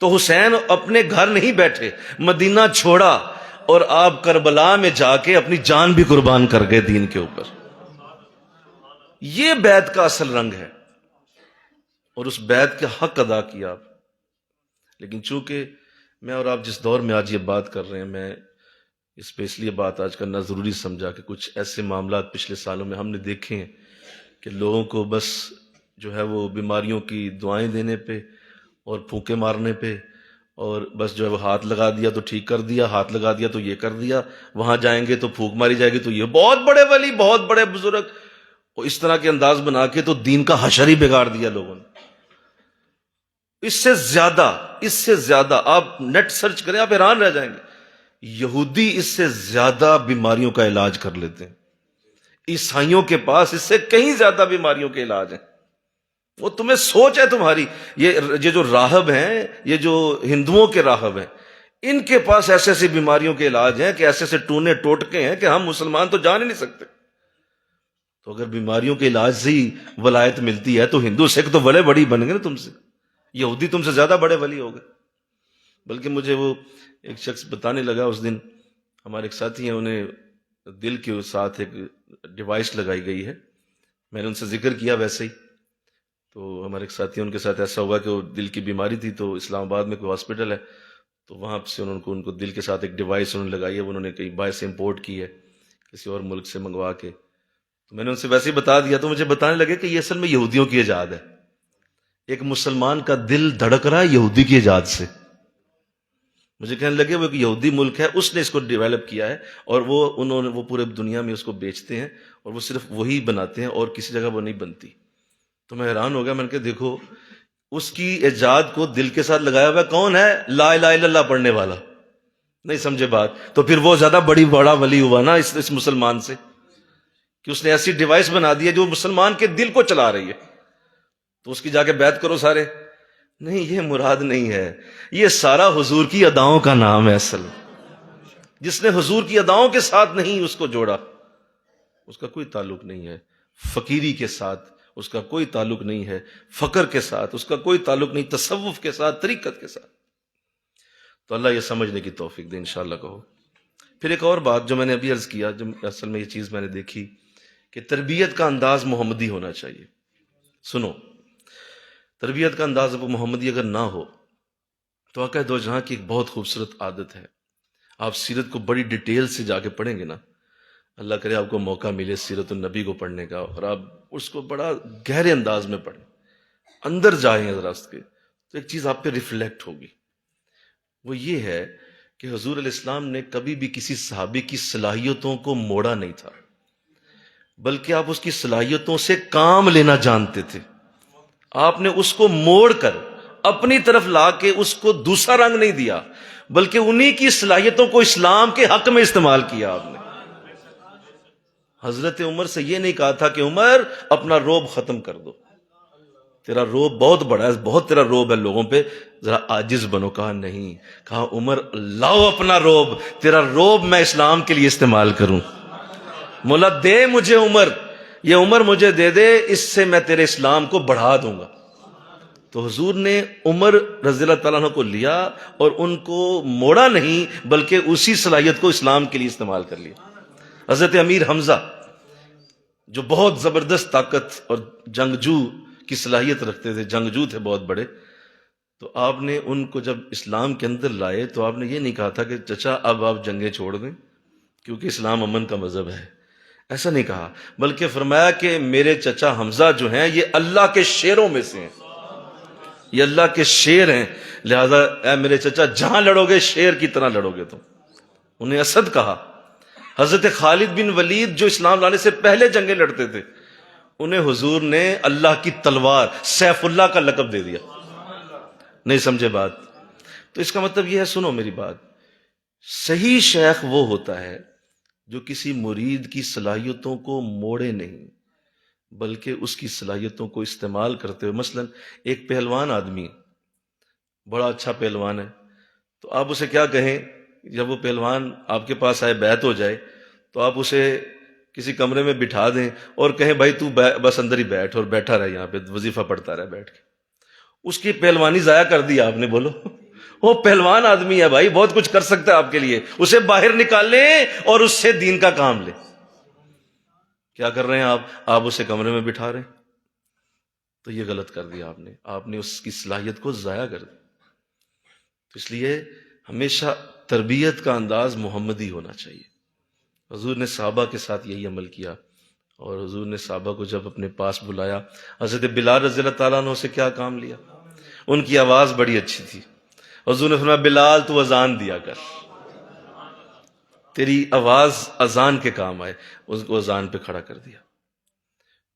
تو حسین اپنے گھر نہیں بیٹھے، مدینہ چھوڑا اور آپ کربلا میں جا کے اپنی جان بھی قربان کر گئے دین کے اوپر۔ یہ بیت کا اصل رنگ ہے، اور اس بیت کا حق ادا کیا آپ۔ لیکن چونکہ میں اور آپ جس دور میں آج یہ بات کر رہے ہیں، میں اس پہ اس لیے بات آج کرنا ضروری سمجھا کہ کچھ ایسے معاملات پچھلے سالوں میں ہم نے دیکھے ہیں کہ لوگوں کو بس جو ہے وہ بیماریوں کی دعائیں دینے پہ اور پھونکے مارنے پہ، اور بس جو ہے وہ ہاتھ لگا دیا تو ٹھیک کر دیا، ہاتھ لگا دیا تو یہ کر دیا، وہاں جائیں گے تو پھونک ماری جائے گی تو یہ بہت بڑے ولی، بہت بڑے بزرگ، اور اس طرح کے انداز بنا کے تو دین کا حشر ہی بگاڑ دیا لوگوں نے۔ اس سے زیادہ آپ نیٹ سرچ کریں، آپ حیران رہ جائیں گے، یہودی اس سے زیادہ بیماریوں کا علاج کر لیتے ہیں، عیسائیوں کے پاس اس سے کہیں زیادہ بیماریوں کے علاج ہیں۔ وہ تمہیں سوچ ہے تمہاری، یہ جو راہب ہیں، یہ جو ہندوؤں کے راہب ہیں، ان کے پاس ایسے ایسی بیماریوں کے علاج ہیں کہ ایسے ایسے ٹونے ٹوٹکے ہیں کہ ہم مسلمان تو جان ہی نہیں سکتے۔ تو اگر بیماریوں کے علاج سے ہی ولایت ملتی ہے تو ہندو سکھ تو بڑے بڑی بن گئے نا تم سے، یہودی تم سے زیادہ بڑے ولی ہو گئے۔ بلکہ مجھے وہ ایک شخص بتانے لگا، اس دن ہمارے ایک ساتھی ہیں، انہیں دل کے ساتھ ایک ڈیوائس لگائی گئی ہے، میں نے ان سے ذکر کیا ویسے ہی، تو ہمارے ایک ساتھی ان کے ساتھ ایسا ہوا کہ وہ دل کی بیماری تھی، تو اسلام آباد میں کوئی ہاسپٹل ہے، تو وہاں سے ان کو دل کے ساتھ ایک ڈیوائس انہوں نے لگائی ہے، انہوں نے کہیں باہر سے امپورٹ کی ہے کسی اور ملک سے منگوا کے۔ تو میں نے ان سے ویسے ہی بتا دیا، تو مجھے بتانے لگے کہ یہ اصل میں یہودیوں کی ایجاد ہے، ایک مسلمان کا دل دھڑک رہا ہے یہودی کی ایجاد سے۔ مجھے کہنے لگے وہ ایک یہودی ملک ہے، اس نے اس کو ڈیولپ کیا ہے، اور وہ پورے دنیا میں اس کو بیچتے ہیں، اور وہ صرف وہی بناتے ہیں اور کسی جگہ وہ نہیں بنتی۔ تو میں حیران ہو گیا، میں نے کہا دیکھو اس کی ایجاد کو دل کے ساتھ لگایا ہوا کون ہے؟ لا الہ الا اللہ پڑھنے والا۔ نہیں سمجھے بات؟ تو پھر وہ زیادہ بڑا ولی ہوا نا اس مسلمان سے، کہ اس نے ایسی ڈیوائس بنا دی ہے جو مسلمان کے دل کو چلا رہی ہے، تو اس کی جا کے بیعت کرو سارے۔ نہیں، یہ مراد نہیں ہے، یہ سارا حضور کی اداؤں کا نام ہے۔ اصل جس نے حضور کی اداؤں کے ساتھ نہیں اس کو جوڑا، اس کا کوئی تعلق نہیں ہے فقیری کے ساتھ، اس کا کوئی تعلق نہیں ہے فقر کے ساتھ، اس کا کوئی تعلق نہیں تصوف کے ساتھ، طریقت کے ساتھ۔ تو اللہ یہ سمجھنے کی توفیق دے انشاءاللہ کہو۔ پھر ایک اور بات جو میں نے ابھی عرض کیا، جو اصل میں یہ چیز میں نے دیکھی کہ تربیت کا انداز محمدی ہونا چاہیے۔ سنو، تربیت کا انداز محمدی اگر نہ ہو تو آقا دو جہاں کی ایک بہت خوبصورت عادت ہے، آپ سیرت کو بڑی ڈیٹیل سے جا کے پڑھیں گے نا، اللہ کرے آپ کو موقع ملے سیرت النبی کو پڑھنے کا اور آپ اس کو بڑا گہرے انداز میں پڑھیں، اندر جائیں ذرا اس کے، تو ایک چیز آپ پہ ریفلیکٹ ہوگی، وہ یہ ہے کہ حضور علیہ السلام نے کبھی بھی کسی صحابی کی صلاحیتوں کو موڑا نہیں تھا، بلکہ آپ اس کی صلاحیتوں سے کام لینا جانتے تھے۔ آپ نے اس کو موڑ کر اپنی طرف لا کے اس کو دوسرا رنگ نہیں دیا، بلکہ انہی کی صلاحیتوں کو اسلام کے حق میں استعمال کیا آپ نے۔ حضرت عمر سے یہ نہیں کہا تھا کہ عمر اپنا روب ختم کر دو، تیرا روب بہت بڑا ہے، بہت تیرا روب ہے لوگوں پہ، ذرا عاجز بنو۔ کہا نہیں، کہا عمر لاؤ اپنا روب، تیرا روب میں اسلام کے لیے استعمال کروں۔ مولا دے مجھے عمر، یہ عمر مجھے دے دے، اس سے میں تیرے اسلام کو بڑھا دوں گا۔ تو حضور نے عمر رضی اللہ تعالیٰ عنہ کو لیا اور ان کو موڑا نہیں، بلکہ اسی صلاحیت کو اسلام کے لیے استعمال کر لیا۔ حضرت امیر حمزہ جو بہت زبردست طاقت اور جنگجو کی صلاحیت رکھتے تھے، جنگجو تھے بہت بڑے، تو آپ نے ان کو جب اسلام کے اندر لائے تو آپ نے یہ نہیں کہا تھا کہ چچا اب آپ جنگیں چھوڑ دیں کیونکہ اسلام امن کا مذہب ہے، ایسا نہیں کہا، بلکہ فرمایا کہ میرے چچا حمزہ جو ہیں یہ اللہ کے شیروں میں سے ہیں، یہ اللہ کے شیر ہیں، لہذا اے میرے چچا جہاں لڑو گے شیر کی طرح لڑو گے تم۔ انہیں اسد کہا۔ حضرت خالد بن ولید جو اسلام لانے سے پہلے جنگیں لڑتے تھے، انہیں حضور نے اللہ کی تلوار سیف اللہ کا لقب دے دیا۔ نہیں سمجھے بات؟ تو اس کا مطلب یہ ہے، سنو میری بات، صحیح شیخ وہ ہوتا ہے جو کسی مرید کی صلاحیتوں کو موڑے نہیں، بلکہ اس کی صلاحیتوں کو استعمال کرتے ہوئے۔ مثلا ایک پہلوان آدمی بڑا اچھا پہلوان ہے، تو آپ اسے کیا کہیں، جب وہ پہلوان آپ کے پاس آئے بیعت ہو جائے تو آپ اسے کسی کمرے میں بٹھا دیں اور کہیں بھائی تو بس اندر ہی بیٹھ، اور بیٹھا رہے یہاں پہ وظیفہ پڑھتا رہے بیٹھ کے، اس کی پہلوانی ضائع کر دی آپ نے۔ بولو، وہ پہلوان آدمی ہے بھائی، بہت کچھ کر سکتا ہے آپ کے لیے، اسے باہر نکال لیں اور اس سے دین کا کام لیں۔ کیا کر رہے ہیں آپ اسے کمرے میں بٹھا رہے ہیں، تو یہ غلط کر دیا آپ نے اس کی صلاحیت کو ضائع کر دیا۔ تو اس لیے ہمیشہ تربیت کا انداز محمدی ہونا چاہیے۔ حضور نے صحابہ کے ساتھ یہی عمل کیا، اور حضور نے صحابہ کو جب اپنے پاس بلایا، حضرت بلال رضی اللہ تعالیٰ عنہ سے کیا کام لیا؟ ان کی آواز بڑی اچھی تھی، حضور نے فرمایا بلال تو اذان دیا کر، تیری آواز اذان کے کام آئے، اس کو اذان پہ کھڑا کر دیا۔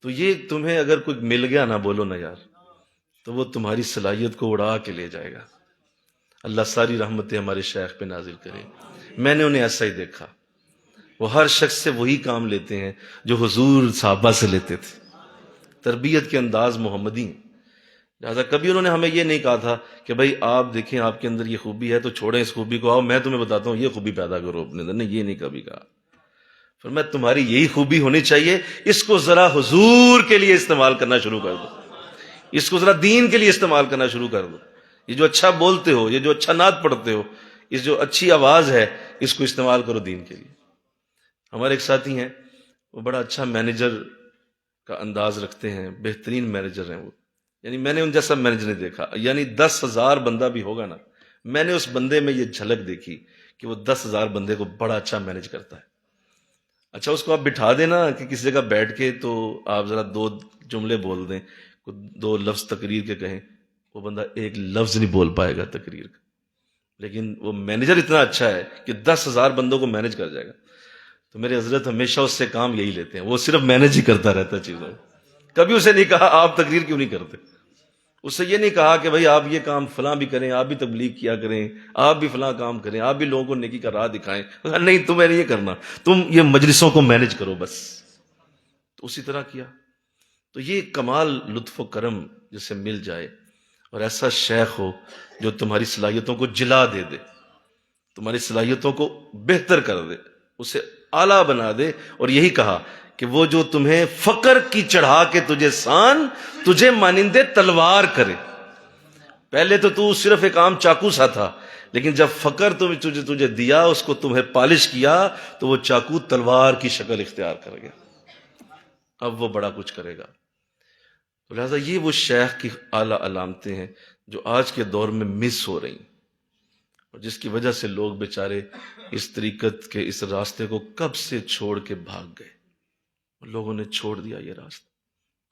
تو یہ تمہیں اگر کوئی مل گیا نہ، بولو نا یار، تو وہ تمہاری صلاحیت کو اڑا کے لے جائے گا۔ اللہ ساری رحمتیں ہمارے شیخ پہ نازل کرے۔ میں نے انہیں ایسا ہی دیکھا، وہ ہر شخص سے وہی کام لیتے ہیں جو حضور صحابہ سے لیتے تھے۔ تربیت کے انداز محمدی ہیں، لہٰذا کبھی انہوں نے ہمیں یہ نہیں کہا تھا کہ بھائی آپ دیکھیں آپ کے اندر یہ خوبی ہے تو چھوڑیں اس خوبی کو، آؤ میں تمہیں بتاتا ہوں یہ خوبی پیدا کرو اپنے اندر۔ نہیں، یہ نہیں کبھی کہا۔ فرمایا تمہاری یہی خوبی ہونی چاہیے، اس کو ذرا حضور کے لیے استعمال کرنا شروع کر دو، اس کو ذرا دین کے لیے استعمال کرنا شروع کر دو۔ یہ جو اچھا بولتے ہو، یہ جو اچھا نعت پڑھتے ہو، اس جو اچھی آواز ہے، اس کو استعمال کرو دین کے لیے۔ ہمارے ایک ساتھی ہیں، وہ بڑا اچھا مینیجر کا انداز رکھتے ہیں، بہترین مینیجر ہیں وہ، یعنی میں نے ان جیسا مینیجر نہیں دیکھا، یعنی 10,000 بندہ بھی ہوگا نا، میں نے اس بندے میں یہ جھلک دیکھی کہ وہ 10,000 بندے کو بڑا اچھا مینیج کرتا ہے۔ اچھا اس کو آپ بٹھا دینا کہ کسی جگہ بیٹھ کے تو آپ ذرا 2 جملے بول دیں، 2 لفظ تقریر کے کہیں، وہ بندہ ایک لفظ نہیں بول پائے گا تقریر کا، لیکن وہ مینیجر اتنا اچھا ہے کہ 10,000 بندوں کو مینیج کر جائے گا۔ تو میرے حضرت ہمیشہ اس سے کام یہی لیتے ہیں، وہ صرف مینیج ہی کرتا رہتا ہے چیزوں کو۔ کبھی اسے نہیں کہا آپ تقریر کیوں نہیں کرتے، اس سے یہ نہیں کہا کہ بھائی آپ یہ کام فلاں بھی کریں، آپ بھی تبلیغ کیا کریں، آپ بھی فلاں کام کریں، آپ بھی لوگوں کو نیکی کا راہ دکھائیں۔ نہیں، تمہیں نہیں یہ کرنا، تم یہ مجلسوں کو مینیج کرو بس۔ تو اسی طرح کیا۔ تو یہ کمال لطف و کرم جس سے مل جائے، اور ایسا شیخ ہو جو تمہاری صلاحیتوں کو جلا دے دے، تمہاری صلاحیتوں کو بہتر کر دے، اسے اعلیٰ بنا دے، اور یہی کہا کہ وہ جو تمہیں فقر کی چڑھا کے تجھے سان، تجھے مانندے تلوار کرے۔ پہلے تو صرف ایک عام چاقو سا تھا، لیکن جب فقر تجھے دیا، اس کو تمہیں پالش کیا، تو وہ چاقو تلوار کی شکل اختیار کر گیا۔ اب وہ بڑا کچھ کرے گا۔ لہٰذا یہ وہ شیخ کی اعلیٰ علامتیں ہیں جو آج کے دور میں مس ہو رہی ہیں، اور جس کی وجہ سے لوگ بیچارے اس طریقت کے اس راستے کو کب سے چھوڑ کے بھاگ گئے۔ لوگوں نے چھوڑ دیا یہ راستہ۔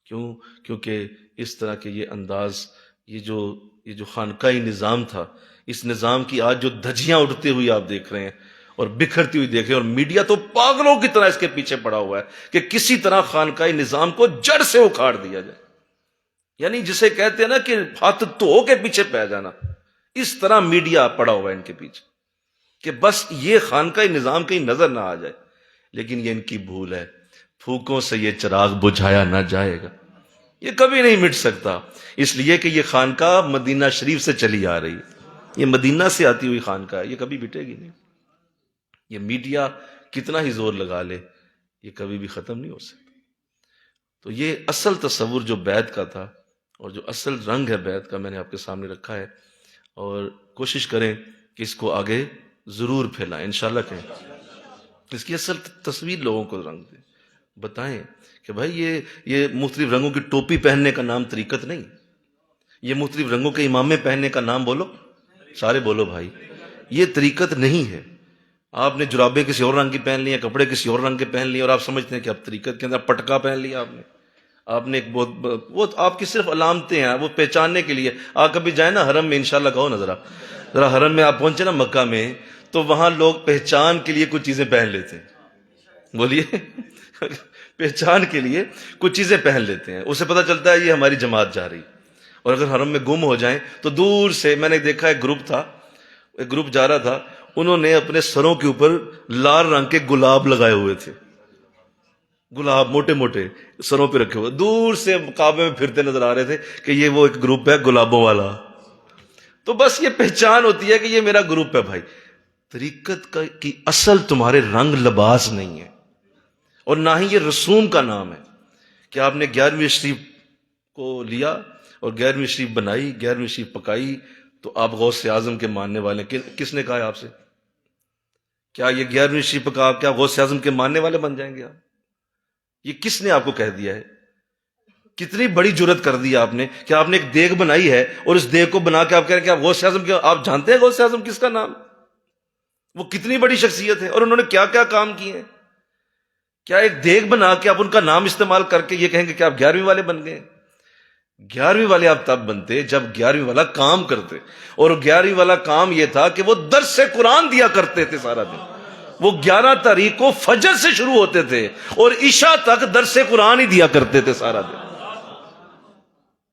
کیوں؟ کیونکہ اس طرح کے یہ انداز، یہ جو خانقاہی نظام تھا، اس نظام کی آج جو دھجیاں اٹھتے ہوئی آپ دیکھ رہے ہیں اور بکھرتی ہوئی دیکھ رہے ہیں، اور میڈیا تو پاگلوں کی طرح اس کے پیچھے پڑا ہوا ہے کہ کسی طرح خانقاہی نظام کو جڑ سے اکھاڑ دیا جائے، یعنی جسے کہتے ہیں نا کہ ہاتھ دھو کے پیچھے پہ جانا، اس طرح میڈیا پڑا ہوا ہے ان کے پیچھے کہ بس یہ خانقاہی نظام کہیں نظر نہ آ جائے۔ لیکن یہ ان کی بھول ہے، پھوکوں سے یہ چراغ بجھایا نہ جائے گا، یہ کبھی نہیں مٹ سکتا، اس لیے کہ یہ خانقاہ مدینہ شریف سے چلی آ رہی ہے، یہ مدینہ سے آتی ہوئی خانقاہ ہے، یہ کبھی مٹے گی نہیں۔ یہ میڈیا کتنا ہی زور لگا لے، یہ کبھی بھی ختم نہیں ہو سکتا۔ تو یہ اصل تصور جو بیعت کا تھا، اور جو اصل رنگ ہے بیعت کا، میں نے آپ کے سامنے رکھا ہے، اور کوشش کریں کہ اس کو آگے ضرور پھیلائیں، انشاءاللہ کہیں اس کی اصل تصویر لوگوں کو رنگ دیں، بتائیں کہ بھائی یہ مختلف رنگوں کی ٹوپی پہننے کا نام طریقت نہیں، یہ مختلف رنگوں کے امامے پہننے کا نام بولو، سارے بولو بھائی، یہ طریقت نہیں ہے۔ آپ نے جرابیں کسی اور رنگ کی پہن لی ہیں، کپڑے کسی اور رنگ کے پہن لیے، اور آپ سمجھتے ہیں کہ اب طریقت کے اندر پٹکا پہن لیا آپ نے ایک وہ آپ کی صرف علامتیں ہیں، وہ پہچاننے کے لیے۔ آپ کبھی جائیں نا حرم میں، انشاءاللہ کہو نا ذرا حرم میں آپ پہنچے نا مکہ میں، تو وہاں لوگ پہچان کے لیے کچھ چیزیں پہن لیتے ہیں، بولیے پہچان کے لیے کچھ چیزیں پہن لیتے ہیں، اسے پتہ چلتا ہے یہ ہماری جماعت جا رہی۔ اور اگر حرم میں گم ہو جائیں تو دور سے، میں نے دیکھا ایک گروپ جا رہا تھا، انہوں نے اپنے سروں کے اوپر لال رنگ کے گلاب لگائے ہوئے تھے، گلاب موٹے موٹے سروں پہ رکھے ہوئے، دور سے کعبے میں پھرتے نظر آ رہے تھے کہ یہ وہ ایک گروپ ہے گلابوں والا۔ تو بس یہ پہچان ہوتی ہے کہ یہ میرا گروپ ہے۔ بھائی طریقت کی اصل تمہارے رنگ لباس نہیں ہے، اور نہ ہی یہ رسوم کا نام ہے کہ آپ نے 11ویں شریف کو لیا اور 11ویں شریف بنائی، 11ویں شریف پکائی، تو آپ غوث اعظم کے ماننے والے ہیں۔ کس نے کہا ہے آپ سے؟ کیا یہ 11ویں شریف پکا کیا غوث اعظم کے ماننے والے بن جائیں گے آپ؟ یہ کس نے آپ کو کہہ دیا ہے؟ کتنی بڑی جرت کر دی آپ نے کہ آپ نے ایک دیگ بنائی ہے، اور اس دیگ کو بنا کے آپ کہہ رہے ہیں کہ آپ غوث اعظم کے، آپ جانتے ہیں غوث اعظم کس کا نام؟ وہ کتنی بڑی شخصیت ہے، اور انہوں نے کیا کیا کام کیے ہیں؟ کیا ایک دیگ بنا کے آپ ان کا نام استعمال کر کے یہ کہیں گے کہ آپ 11ویں والے بن گئے؟ 11ویں والے آپ تب بنتے جب 11ویں والا کام کرتے، اور 11ویں والا کام یہ تھا کہ وہ درس قرآن دیا کرتے تھے سارا دن۔ وہ 11 تاریخ کو فجر سے شروع ہوتے تھے اور عشاء تک درس قرآن ہی دیا کرتے تھے سارا دن۔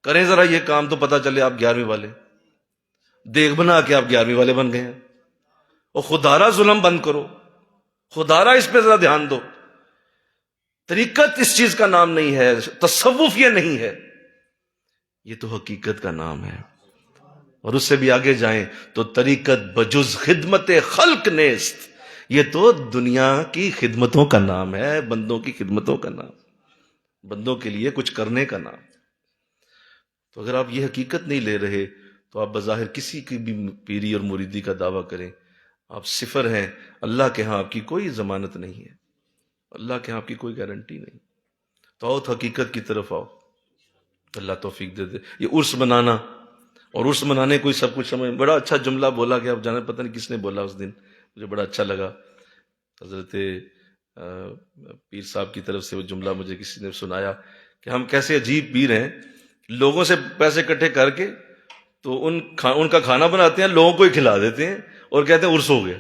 کریں ذرا یہ کام تو پتہ چلے آپ 11ویں والے، دیگ بنا کے آپ 11ویں والے بن گئے ہیں۔ اور خدارہ ظلم بند کرو، خدارہ اس پہ ذرا دھیان دو۔ طریقت اس چیز کا نام نہیں ہے، تصوف یہ نہیں ہے، یہ تو حقیقت کا نام ہے۔ اور اس سے بھی آگے جائیں تو طریقت بجز خدمت خلق نیست، یہ تو دنیا کی خدمتوں کا نام ہے، بندوں کی خدمتوں کا نام، بندوں کے لیے کچھ کرنے کا نام۔ تو اگر آپ یہ حقیقت نہیں لے رہے تو آپ بظاہر کسی کی بھی پیری اور مریدی کا دعویٰ کریں، آپ صفر ہیں، اللہ کے ہاں آپ کی کوئی ضمانت نہیں ہے، اللہ کے ہاں آپ کی کوئی گارنٹی نہیں۔ تو آؤ حقیقت کی طرف آؤ، اللہ توفیق دے دے۔ یہ عرس منانا، اور عرس منانے کوئی سب کچھ سمجھ، بڑا اچھا جملہ بولا گیا، اب جانے پتہ نہیں کس نے بولا اس دن، مجھے بڑا اچھا لگا۔ حضرت پیر صاحب کی طرف سے وہ جملہ مجھے کسی نے سنایا کہ ہم کیسے عجیب پیر ہیں، لوگوں سے پیسے اکٹھے کر کے تو ان کا کھانا بناتے ہیں، لوگوں کو ہی کھلا دیتے ہیں اور کہتے ہیں عرس ہو گیا۔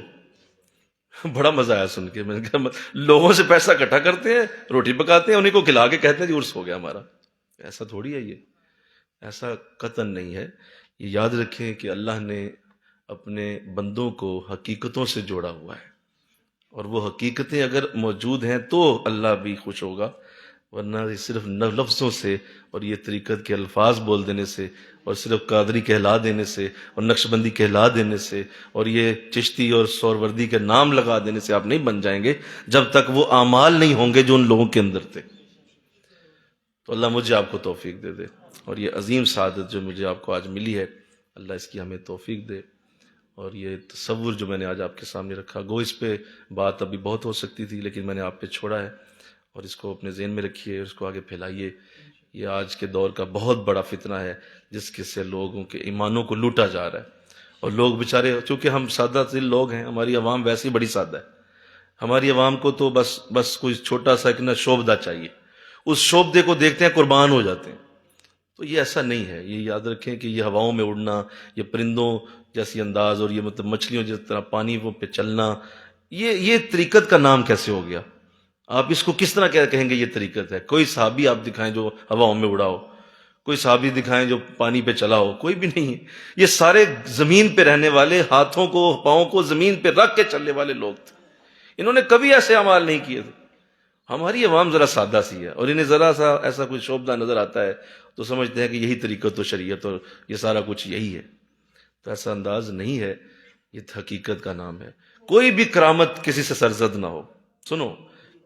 بڑا مزہ آیا سن کے، میں نے کہا لوگوں سے پیسہ اکٹھا کرتے ہیں، روٹی پکاتے ہیں، انہیں کو کھلا کے کہتے ہیں جی عرس ہو گیا ہمارا۔ ایسا تھوڑی ہے، یہ ایسا قطعاً نہیں ہے۔ یہ یاد رکھیں کہ اللہ نے اپنے بندوں کو حقیقتوں سے جوڑا ہوا ہے، اور وہ حقیقتیں اگر موجود ہیں تو اللہ بھی خوش ہوگا، ورنہ یہ صرف لفظوں سے اور یہ طریقت کے الفاظ بول دینے سے اور صرف قادری کہلا دینے سے اور نقشبندی کہلا دینے سے اور یہ چشتی اور سہروردی کے نام لگا دینے سے آپ نہیں بن جائیں گے جب تک وہ اعمال نہیں ہوں گے جو ان لوگوں کے اندر تھے۔ تو اللہ مجھے آپ کو توفیق دے دے، اور یہ عظیم سعادت جو مجھے آپ کو آج ملی ہے، اللہ اس کی ہمیں توفیق دے۔ اور یہ تصور جو میں نے آج آپ کے سامنے رکھا، گو اس پہ بات ابھی بہت ہو سکتی تھی لیکن میں نے آپ پہ چھوڑا ہے، اور اس کو اپنے ذہن میں رکھیے، اس کو آگے پھیلائیے۔ یہ آج کے دور کا بہت بڑا فتنہ ہے جس کے سے لوگوں کے ایمانوں کو لوٹا جا رہا ہے، اور لوگ بیچارے، چونکہ ہم سادہ دل لوگ ہیں، ہماری عوام ویسے ہی بڑی سادہ ہے، ہماری عوام کو تو بس کوئی چھوٹا سا ایک شوبدہ چاہیے، اس شوبدے کو دیکھتے ہیں قربان ہو جاتے ہیں۔ تو یہ ایسا نہیں ہے، یہ یاد رکھیں کہ یہ ہواؤں میں اڑنا، یہ پرندوں جیسی انداز، اور یہ مطلب مچھلیوں جس طرح پانی پہ چلنا، یہ طریقت کا نام کیسے ہو گیا؟ آپ اس کو کس طرح کہیں گے یہ طریقت ہے؟ کوئی صحابی آپ دکھائیں جو ہواؤں میں اڑا ہو، کوئی صحابی دکھائیں جو پانی پہ چلا ہو، کوئی بھی نہیں ہے۔ یہ سارے زمین پہ رہنے والے، ہاتھوں کو پاؤں کو زمین پہ رکھ کے چلنے والے لوگ تھے، انہوں نے کبھی ایسے اعمال نہیں کیے تھے۔ ہماری عوام ذرا سادہ سی ہے، اور انہیں ذرا سا ایسا کوئی شوبدہ نظر آتا ہے تو سمجھتے ہیں کہ یہی طریقت و شریعت اور یہ سارا کچھ یہی ہے۔ تو ایسا انداز نہیں ہے، یہ حقیقت کا نام ہے۔ کوئی بھی کرامت کسی سے سرزد نہ ہو، سنو،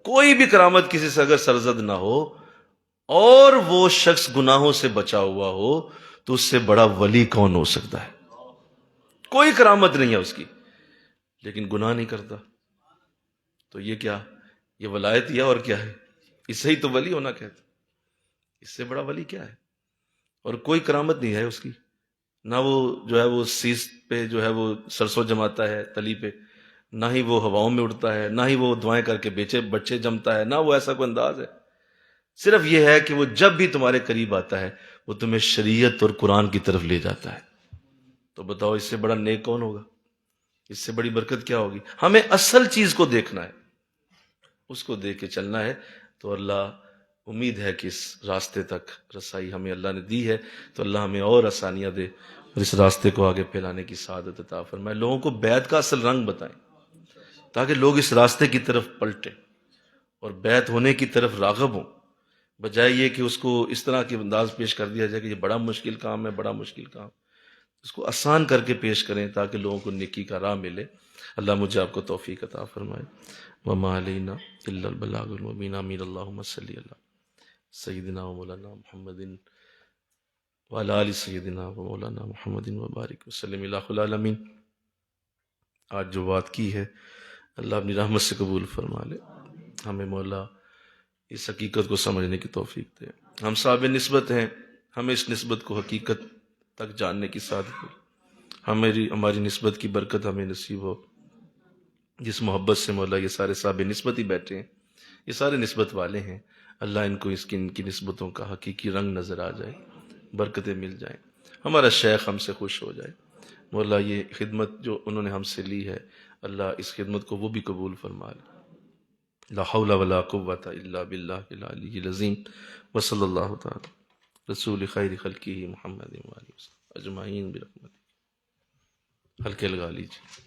کوئی بھی کرامت کسی سے اگر سرزد نہ ہو اور وہ شخص گناہوں سے بچا ہوا ہو تو اس سے بڑا ولی کون ہو سکتا ہے؟ کوئی کرامت نہیں ہے اس کی، لیکن گناہ نہیں کرتا، تو یہ کیا؟ یہ ولایت ہی ہے اور کیا ہے؟ اس سے ہی تو ولی ہونا کہتے، اس سے بڑا ولی کیا ہے؟ اور کوئی کرامت نہیں ہے اس کی، نہ وہ جو ہے وہ سیس پہ جو ہے وہ سرسوں جماتا ہے تلی پہ، نہ ہی وہ ہواؤں میں اڑتا ہے، نہ ہی وہ دعائیں کر کے بچے جمتا ہے، نہ وہ ایسا کوئی انداز ہے۔ صرف یہ ہے کہ وہ جب بھی تمہارے قریب آتا ہے وہ تمہیں شریعت اور قرآن کی طرف لے جاتا ہے۔ تو بتاؤ اس سے بڑا نیک کون ہوگا؟ اس سے بڑی برکت کیا ہوگی؟ ہمیں اصل چیز کو دیکھنا ہے، اس کو دیکھ کے چلنا ہے۔ تو اللہ، امید ہے کہ اس راستے تک رسائی ہمیں اللہ نے دی ہے، تو اللہ ہمیں اور آسانیاں دے اور اس راستے کو آگے پھیلانے کی سعادت عطا فرمائے۔ لوگوں کو بیعت کا اصل رنگ بتائیں تاکہ لوگ اس راستے کی طرف پلٹیں اور بیعت ہونے کی طرف راغب ہوں، بجائے یہ کہ اس کو اس طرح کے انداز پیش کر دیا جائے کہ یہ بڑا مشکل کام ہے، بڑا مشکل کام۔ اس کو آسان کر کے پیش کریں تاکہ لوگوں کو نیکی کا راہ ملے۔ اللہ مجھے آپ کو توفیق عطا فرمائے۔ وما علینا الا البلاغ المبین۔ آمین۔ اللہم صلی علی سیدنا و مولانا محمد وعلی آل سیدنا و مولانا محمد وبارک وسلم الہ العالمین۔ آج جو بات کی ہے اللہ اپنی رحمت سے قبول فرما لے، ہمیں مولا اس حقیقت کو سمجھنے کی توفیق دے۔ ہم صاحب نسبت ہیں، ہمیں اس نسبت کو حقیقت تک جاننے کی سعادت دے۔ ہماری نسبت کی برکت ہمیں نصیب ہو۔ جس محبت سے مولا یہ سارے صاحب نسبت ہی بیٹھے ہیں، یہ سارے نسبت والے ہیں، اللہ ان کو ان کی نسبتوں کا حقیقی رنگ نظر آ جائے، برکتیں مل جائیں، ہمارا شیخ ہم سے خوش ہو جائے۔ مولا یہ خدمت جو انہوں نے ہم سے لی ہے، اللہ اس خدمت کو وہ بھی قبول فرما لے۔ لا حول ولا قوة الا باللہ العلی العظیم۔ وصلی اللہ تعالی رسول خیر خلقہ محمد وآلہ وسلم اجمعین برحمتہ۔ ہلکے لگا لیجیے۔